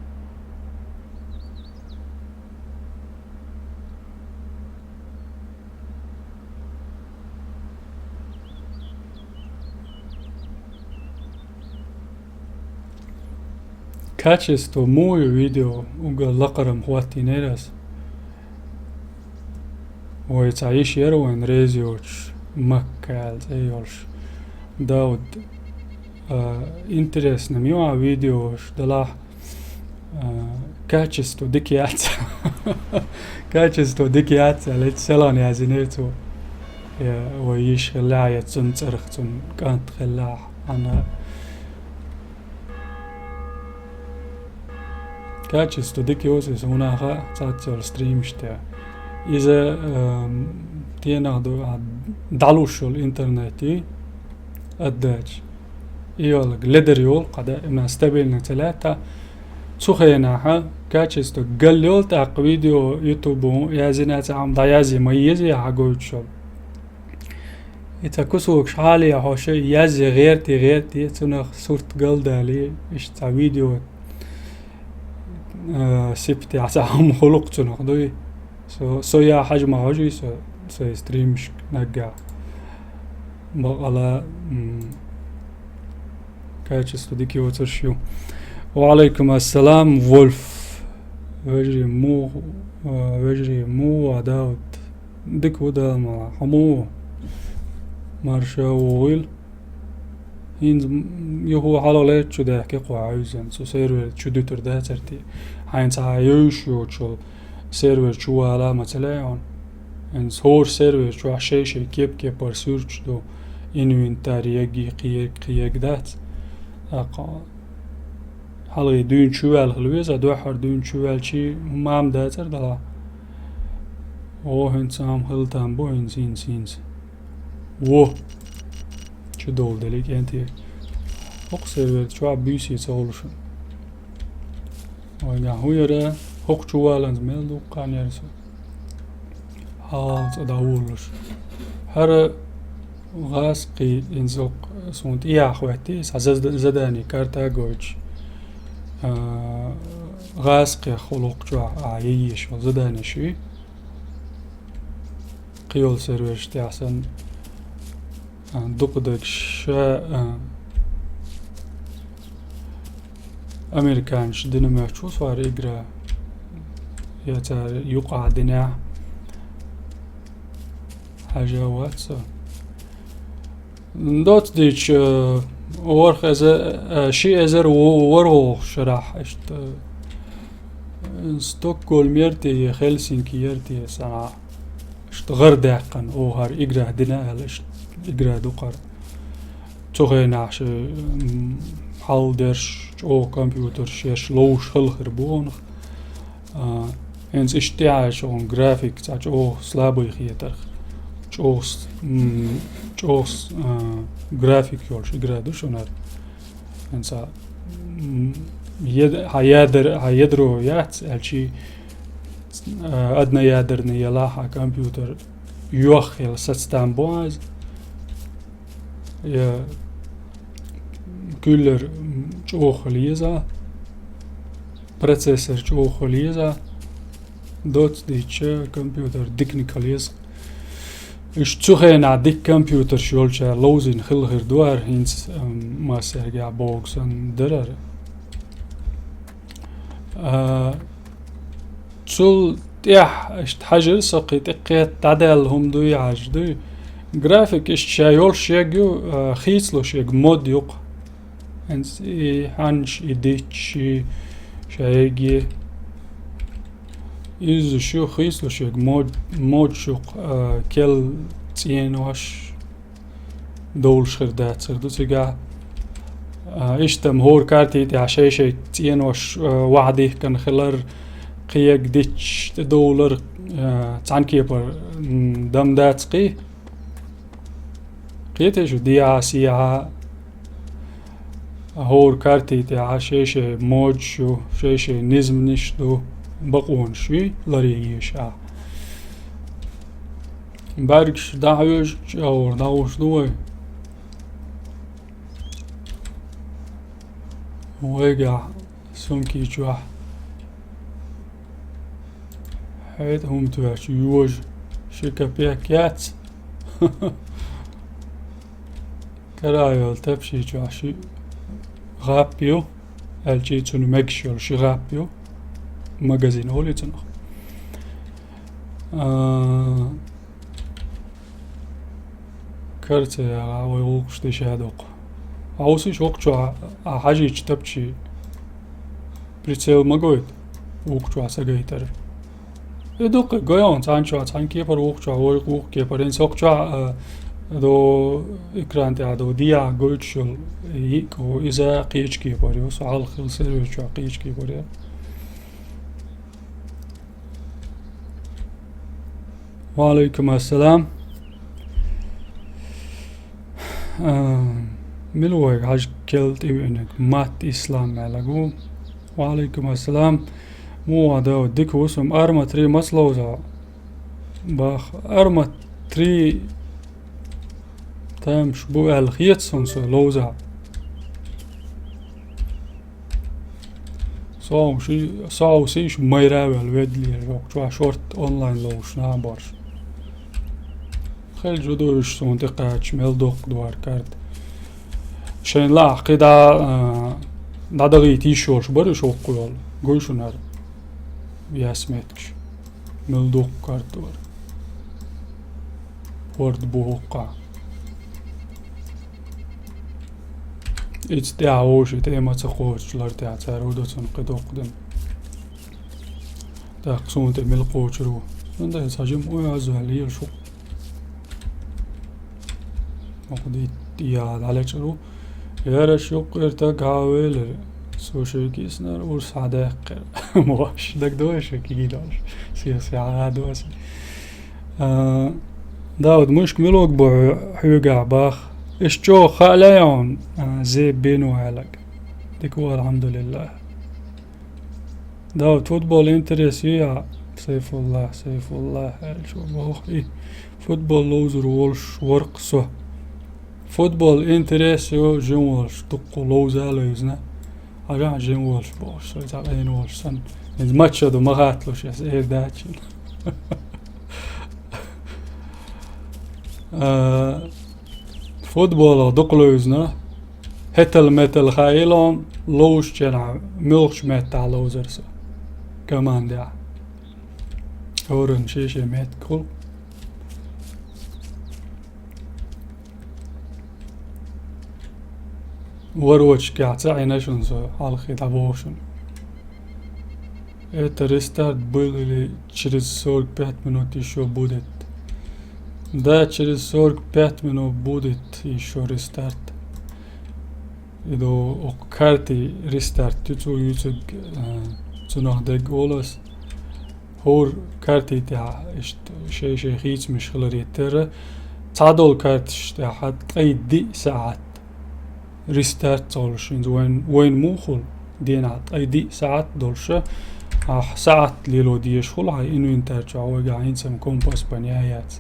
Качество мое видео угол لقرم خواتي نيرس ويتعيش يروين ريزيوش مكال زيولش داود интерес نميوع فيديوش دلاح качество ديكيات качество ديكيات ليت سلان يا زينيتو ويش خلاعية تنصرختن كانت خلاع أنا качество ديكيوسيس هنا تاتل ستريمشتا إذا تيناغدو دالوشو الإنترنتي أداج يولق لدريول قد ما استبيلنا ثلاثة تخيناها качество قليل تاق فيديو يوتيوب يازينات عم ضيازي ميزي حقوتشو يتكسوك شحالي حوشي يازي غيرتي تنخ صورت قلدالي اشتا فيديو سبتي عساهم خلق تنخ دوي سو يا حجم عجي سو يستريمش نقع بقلا качество ديكي وترشيو وعليكم السلام وولف وجري مو وداود ديك ودا ما حمو مارشا وويل هينز يهو حلالات شو ده كي عايزن سو سيرفر شو دوتر ده ترتي هين تعايش شو سيرفر شو على مثلا ان هور سيرفر شو شيء كيب برسورش دو انوينتاريجي قيق دات اقا حلقة دون شوال خلويزة دوحر دون شوال شي مام داتر دلا هن سام خلطان بو هن سينز شو دول دليك انتي حق سيرفر شو بيسي تولوشن ويا هو يرى حق شوالانز ميل دو قان يرسو حالت اداولوش هر غاسقي انزوق سونت ايا خواتي زداني كارتاغوج غاسقي خلق جوا عييش وزداني شوي قيول سيرفر تاعسن دقدك شا أمريكانش ديناميك شو صار يقرأ يقع دنيا حاجة واتسا دوت ديش ورخ شي ازر ورغو شرح اشت ستوكهولم يرتي هلسنكي يرتي سنة اشت غرداقن اوهر اقرا دنا اشت اقرا دوقر تغيناش حالدرش او كمبيوتر شيش لوش هلخر بونخ هنز اشتعاش اون جرافيك تاج او سلابوي خيتر چوس گرافیک یولش اقرا شونر انسا هيدرو يات الشي ادنى يادرني يلاها كمبيوتر يوخل ستستان بواز يا كولر چوخليزا بروسيسور چوخليزا دوت ديتش كمبيوتر ديكنيكاليز إيش تسوخين عديك كمبيوتر شولشا لوزين خلغر دوار هينس ما سرقع بوكسن درر تسول تيح اشت حجر سقي تقيت تعدل هم دوي عجدوي جرافيك اشت شايول شيجو خيسلو شيج مود يوق هنس هانش يديتش شايجي إذا شو خيسلو شيء مود شوق كل تين واش دول شردات سردو تيجا إشتم هور كارتي تعشي شيء تين واش وعدي كان خلر قيق ديتش دولار تعنكي بر دم دات قي قيته شو ديا سيا هور كارتي تعشي شيء مود شو شيء نزم نشدو بقون شوي لريش باركش دعوش اور دعوش دوي ويقع سمكي جوح حيث هم تواش يوج شكا بيكات كرايول تبشي جوحشي غابيو الجيتون مكشول شغابيو ماجازين هوليتون كرت ويوقش دي شادوق عوسيش وقتو حاجيش تبشي بريتسيل ماجويت وقتو ساجيتر يدوق جويون تانشو تانكيبر وقتو وقتو إن سوقتو دو إكران دو ديا جوتشل يكو إذا قيش كيبوريو سؤال خلصير وشو قيش كيبوريو وعليكم السلام ملوك حاج كلت إنك مات إسلام على وعليكم السلام مو هذا ديك وسم أرما تري مسلوزا باخ أرما تري تام شبو الخيط سنسو لوزا صاو سيش ميراوي الودلي الوقت شورت أونلاين لوش نابرش خيل جدوش سونتقاش ملدوق دوار كارت شين لا قدا دادغي تيشورش برش وقول قوشو نار بياسمتكش ملدوق كارت دوار ورد بوقع إيش تعوش تيما تقوش لار تعتارودو تنقدو قدن تاقسون تمل قوشرو عندها يساجم ويعزو علي الشو مقدي تياد على شرو يارش يقر تقاويل سوشي كيسنر ورسعداق مواش دك دوش كيداش سياسي عادوس داود مش ملوك بو حيوقع باخ اشجو خاليون زي بينو عليك ديكو الحمد لله داود فوتبول انتريسيا سيف الله شو بوخي فوتبول لوزر وولش ورقصو فوتبول انتريسيو جنولش دقو لوزا لوزنا حاجة جنولش بوش سويتا بينولش سن الماتش دو مغاتلوش يس ايه داتشن فوتبول دقلوزنا هتل متل خايلون لوش جنا ملخش متع لوزرسو كمان دا هورن شيشة مت كل وروش كاعتا عيناشون سو حالخي تابوشون ريستارت بولي через 45 минут еще будет. Да, через 45 минут будет еще рестарт. Иду карти рестарт. Тюцу юцуг цунах дег олас. هور كارتي تاع شي خيت مش خلريتر تعدل كارتش تاع حد أي دي ساعات ريستارت تولشين وين موخل دينات أي دي ساعات دولش ساعات ليلو ديش خل هاي إنو إنتاج عوا قاعدين سم كومباس بنيايات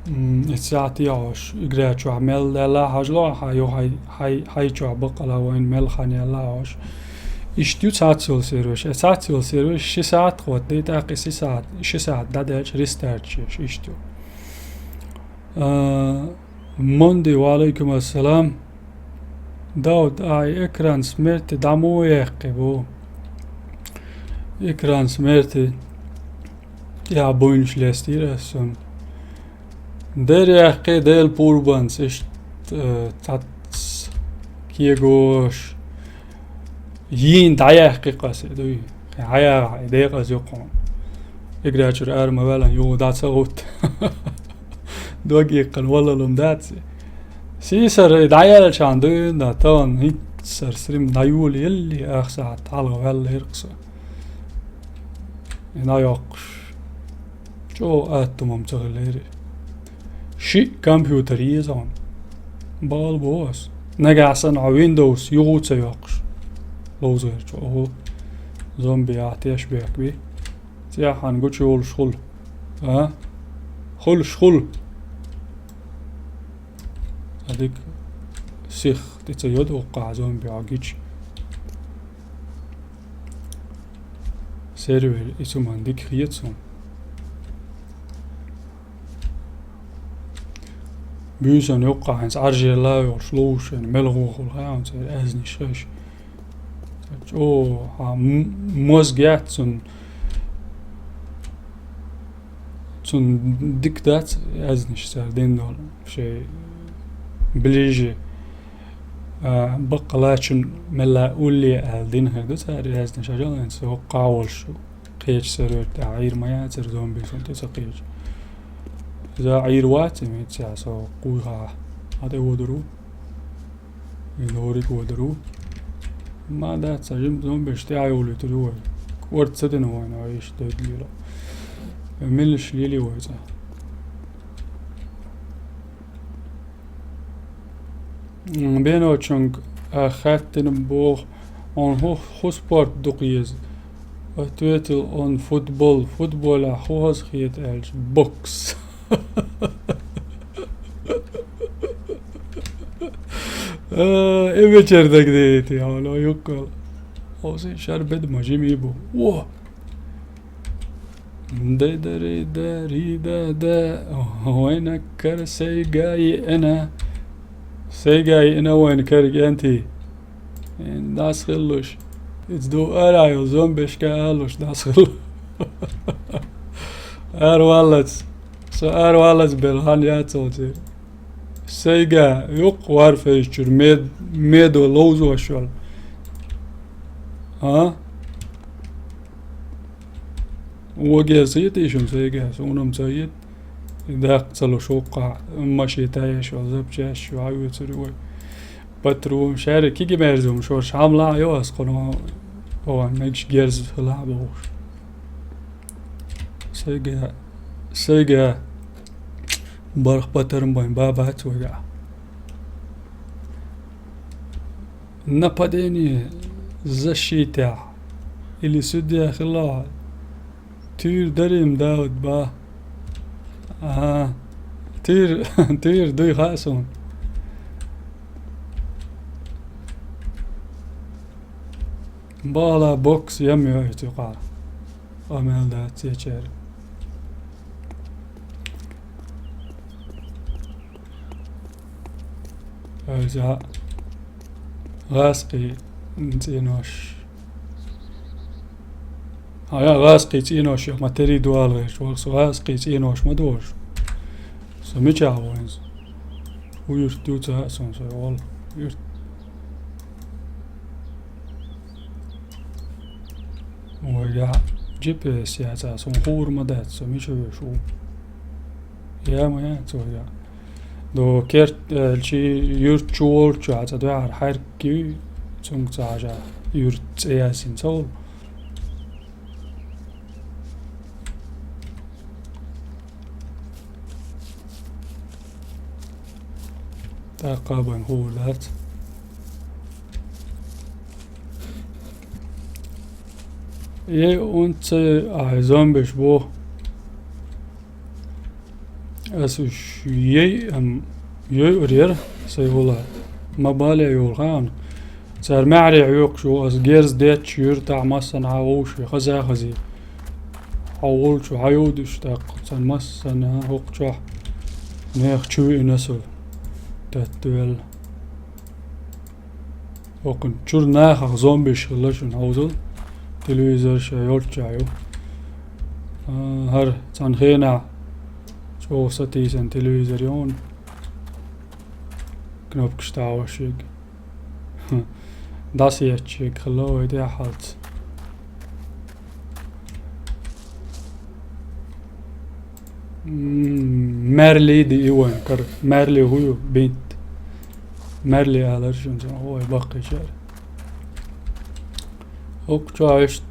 الساعات يعوش إجراء شو عمل لا حاجلا هاي شو بقلا وين مل خاني لا عوش إشتيو ساعات سيروش 6 ساعات خود ديتا قيسي ساعات 6 ساعات دادش ريستارت شيش إشتيو موندي وعليكم السلام داود آي إكران سمرت دامو يقبو إكران سمرت يا بوينش لستيرسون در يقي ديل بوربانس إشت تاتس كيغوش يين دعيا حقيقة سيدوي عيا دقيقة زيقون إقرأشر أرمى ولا يو دات سغوت دقيقة والله لم دات سيسر دعيا لشان دوين داتان هيك سر سريم دايول يلي أخسع تعالغ ولا يرقص هنا يقش جو أتمم تغليري شي كمبيوتر يزون بال بوس نجا صنع ويندوز يغوت سيقش لوزر هو زومبي عتيش بيك بي تياح هنقول شغل شغل خل هذيك سيخ تتسيد وقع زومبي عقيش سيرفر اسم عندك خيطهم Büsen joka hens argela jo sluusen melhuhul haan se äsni shesh. Ha mozgat sun diktat äsni serdin dol şey بليجي بقى لاشن ملا أولي ألدين هردو ساري هزن شجال نسو قاول شو قيش سرور تعير ما ياتر زومبي سنتي سقيش إذا عير واتي ميتسا سو قويها هذا ودرو يدوريك ودرو ما دات سجم زومبي اشتاعي ولي تدوه ورد ستن وين عيش دود ليلا ملش ليلي ويزا بينو تشونغ خاتن بوغ on hosport duqies اتويتل on فوتبول خوز خيت الج بوكس ايمتر دقديتي هلا يقول اوسي شربد مجيم يبو واه داري دا وينك كرسي جاي انا سيجاي انا وين كرج انتي داس خلوش اتدو ارايو زومبيش كالوش داس خلو ار والت بالهان ياتوتي سيجا يق وارفيشور ميدو لوزو اشوال ها وجه سيتي شم سيجا سونم سيت داق تلو شوقع ماشي تايش وزبجاش وعيو تروي بترو مشارك كي مرزوم شوش عاملا يواس قنو هو ماكش جيرز في لعبه سيجا برخ بترم بين بابات وقع نباديني زشيتا اللي سدي خلا تير دريم داود با تير دوي خاسون بالا بوكس يمي ويتقع أمال دا تيجر أجا غاسقي نتينوش هيا غاسقي تينوش ما تري دوال غيش غاسقي تينوش ما دوش سميتش عوينز ويرتو تاسون سوال يرت ويا جي بي اس يا تاسون خور مدات سميتش شو يا ما يا تويا دو كيرت الشي يرت شوول شو عتا دو عار حركي تونغ تاجا يرت ياسين سول تقابن هولات und zombies wo اسو شيء يورير سيولا مبالي يولغان صار معري عيوق شو اس جيرز ديت شير تاع مسن عاوش خزي حول شو عيود اشتاق سن مسن هوق شو نيخ شو ينسو تاتويل وكن شور ناخ زومبي شلشن هوزل تلفزيون شيولت جايو هر تنخينا شو ستيسن تلفزيون كنوب كشتاو شيك داسي اتشيك خلوه يدي حالت مارلي دي ايوان كر مارلي هو بنت مارلي على رجل هو يبقي شعر اوك عشت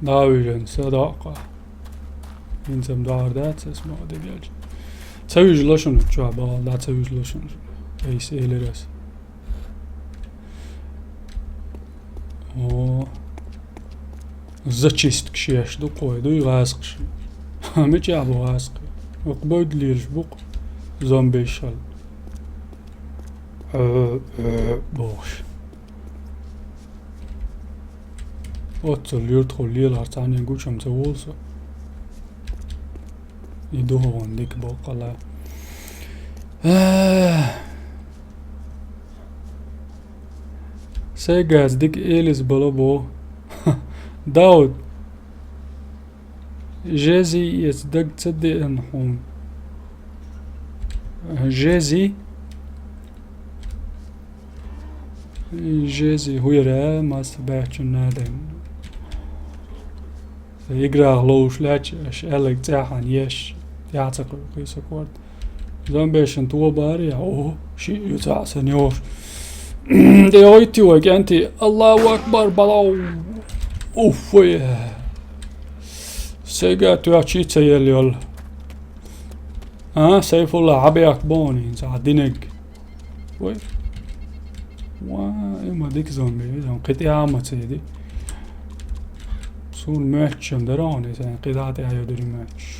داويجن صداقة ينزم دار دات اسمه دي بيج تسوي جلوشن جوا بال دات تسوي جلوشن ايس ايلرس او زتشيست كشيش دو قوي دو يغاسقش مش يابو غاسق وقبود ليرش بوق زومبي شال بوش اوتل يرتخل ليل هرتاني نقوشم تولسو يدوه ونديك بوق الله Segas dik elis balabo. Daud. Jezi يصدق تصدق نحوم. جيزي هو يرى ما سبعت نادم يقرأ لوش لاش أشألك تاحن يش يعتقد قيس كورد زنبيش انتو باري اوه شيء يتاع سنيور دي اويتي وك انتي الله اكبر بلاو اوف ويه سيقاتو يا تشيتsa يليول سيف الله عبيك بوني ساعدينك وي اما ديك زومبي قطعة متسيدي سون ماتش دروني سان قطعة يدري ماتش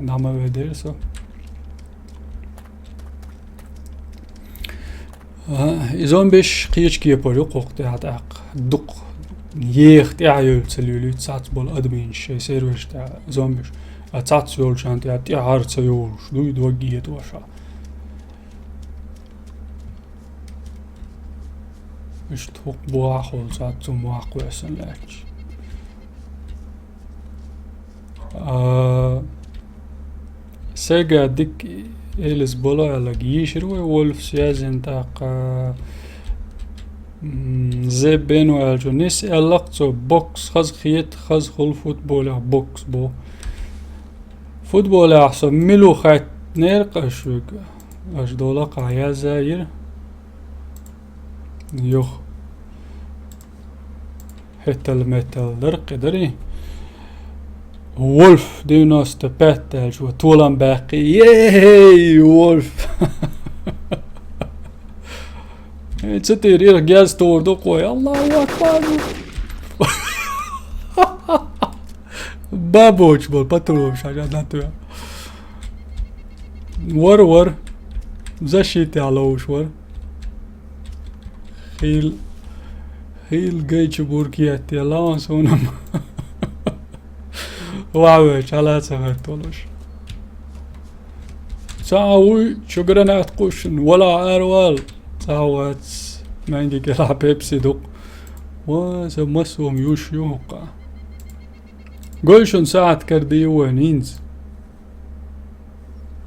نعم بدرسه زومبيش قيش كي يبولو قوق تعتق دق يخ تعيل تسلولي تسات بول ادمين شي سيروش تاع زومبيش اتسات سيول شانتي اتي عارت سيول شدو يدوغيت واشا مش توق بواخول سات مواق ويسن لاكش سيجا ديك إلس بولا على جيشرو وولف سيازن تاق زي بينو الجو نس ألقتو بوكس خز خيت خز خل فوتبول بوكس بو فوتبول أحسن ملو خات نيرق أشوك أش دولا قايا زاير يوخ حتى الميتال درق دري وولف دي ناس تبات شو طولن باقي ياي وولف تصير رجال ستور دقوي الله اكبر بابوش بول باتروش عشان ناتو ور زشيتي على وشور خيل جيتش بوركياتي الله سونم وعوش على سمرتولوش ساوي شكرا قوشن ولا أروال ساوات مانجي كلا بيبسي دوق وسمسهم يوشيوقا قوشن ساعت كردي وانينز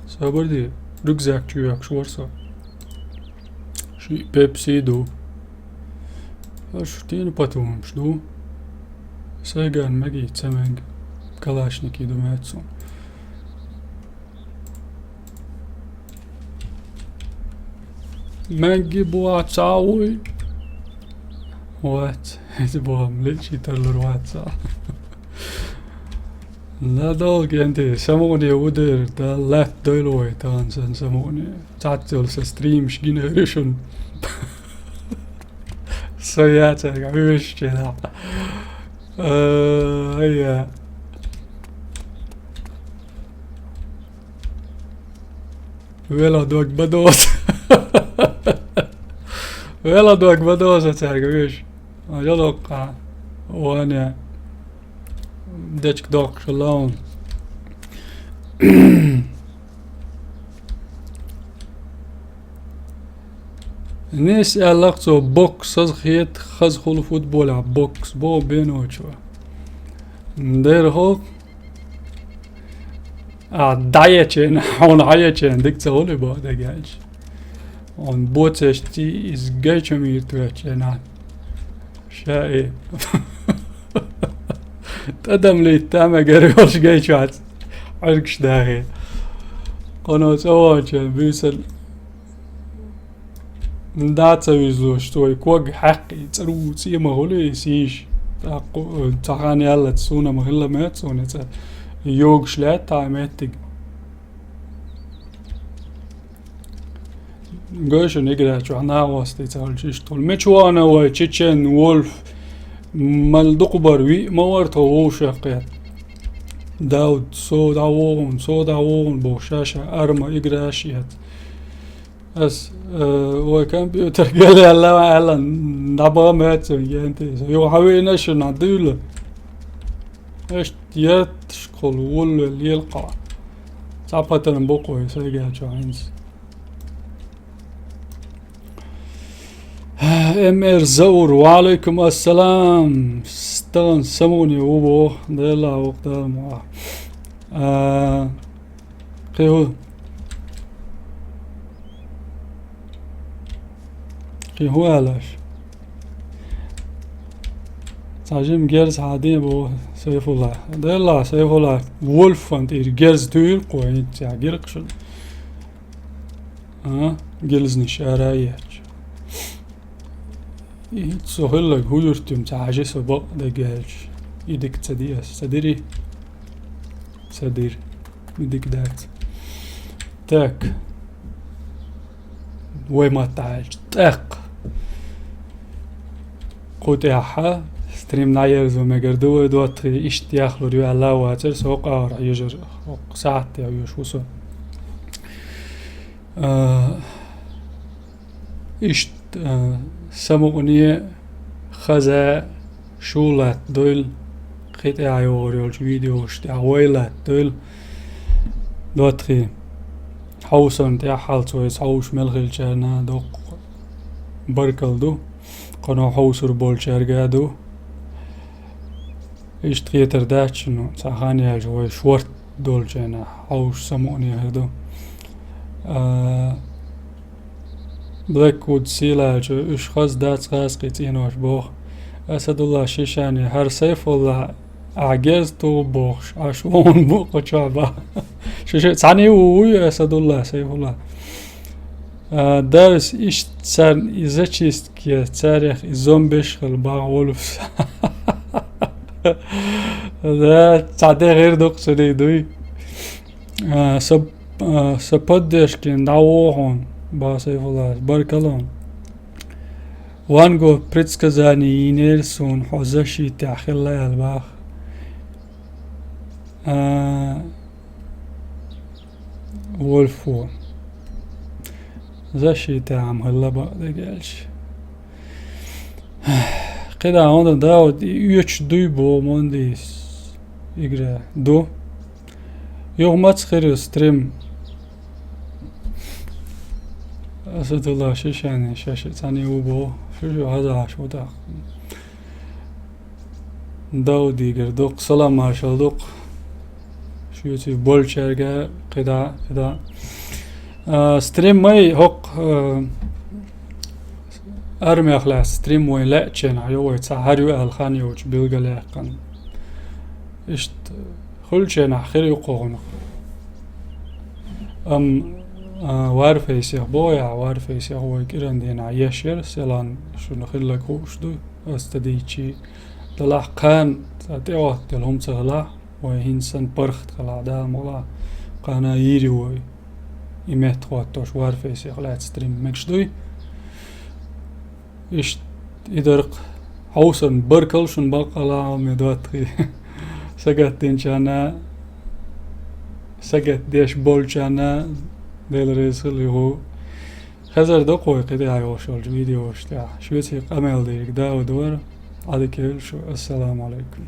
سابردي ركزاك تشوياك شورسا شي بيبسي دو شتين باتوم شدو سايقان ماجي تسمنج كلاشنيكي دوماتسون مانجي بوا تساوي وات بوهم ليش يترلر واتسا لا دوغ انتي سموني ودر دا لافت دويلوي تانسن سموني تاتل ستريم شجين هرشن سوياتك عميش كده هيا ويلا دوك بدوس ويلا دوك بدوس ترجمش أجلوك وانا ديك دوك شلون ناس علاقته بوكس خيط خز خلو فوتبول بوكس بو بينو شو ندير هوك دايتشن هون عايتشن ديك تقولي بو دقاج on بوتش تي is جايتش ميتوتشن شاي تقدم لي تاما قريوش جايتشات عرقش داخل قناة أواجه بيسل نداتا ويزوش توي كوغ حقي ترو تيما هولي سيش تاقاني يلا تسونا مهلا ماتسونا يوغ شلات تايماتيك قوشو نقرأ شو احنا واستي تهالشيش طول ميشوانا وچيچن وولف مالدقبر وي موارتو ووشاقيات داود سو داوون بوشاشة أرما إقراشيات أس وكمبيوتر قال لي هلا نبغى ماتسون ينتي يو حوي نشر نعديله ايش يتشكل ولا اللي يلقى صعبة نبقوا يسرق شو عينس امير زور وعليكم السلام ستان سموني وبو ديلا وقت الموا قيهو علاش تعجم جيرز عادي بو سيف الله ديلا سيف الله وولف انت جيرز دوير قوين تاع جيرقشن جلزني شرايات سهلك هو يرتم تعجي سبق دقالش يدك تديس سدري سدير يدك دات تاك وما تعالج تاق قوتيحة ستريم نايرز ومقردو دوت اشتياخ لريو الله واتر سوق راح يجر ساعتي او يشوسو اشت سموني خزا شولات دول قطع يوريول فيديو اشتيا ويلات دول دوتخي حوصن تاع حالتو حوش ملغل جانا دوق بركل دو قنو حوصر بول شارقادو اشتغيتر داتشنو ساخاني الجوي شورت دول جانا حوش سموني هردو بلاك وود سيلا جو اشخاص دات غاز قيتينوش بوخ اسد الله شيشاني هر سيف والله عجز تو بوخش عشون بوق شعبا شو تعني وي اسد الله سيف الله دارس ايش تسان اذا تشيست كي تاريخ زومبيش الباغ وولفس ده تعدي غير دوق سدي دوي سبدش كين دعوهون با سيف الله بارك الله وانغو بريتسكازاني ينيرسون حوزشي تاخي الله الباخ وولفون زاشي تاعم هلا بقى دقالش قدا هون داود يوش دويبو مونديس يقرا دو يوم ما تخير ستريم أسد الله شيشاني شاشة تاني وبو شو هذا شو دا داود يقرا دوق سلام مارشال دوق شو يتي بول شارقة قدا ستريم ماي هوق أرمي أخلاق ستريم وين لا تشين عيوه تسهريو الخاني وش بيلقى لاقن إشت خل شين آخر يقوغن وارف يسيح بويا وارف يسيح هو كيران دين عياشير سيلان شو نخلك هوش دو استديتشي دلاح كان تاتيوه دلهم تغلاح وهينسان برخت خلا دام ولا قانا يري وي إمت خواتوش وارف يسيح لا تستريم مكشدوي إشت إدرق حوسن بركل شن بقلا مدواتي سقط دينشانا سقط ديش بولشانا ديل ريسل يهو خزر دقوي قدي عيوش الفيديو وشتاع شو يتي قمل ديك داو دور عادي كيل شو السلام عليكم.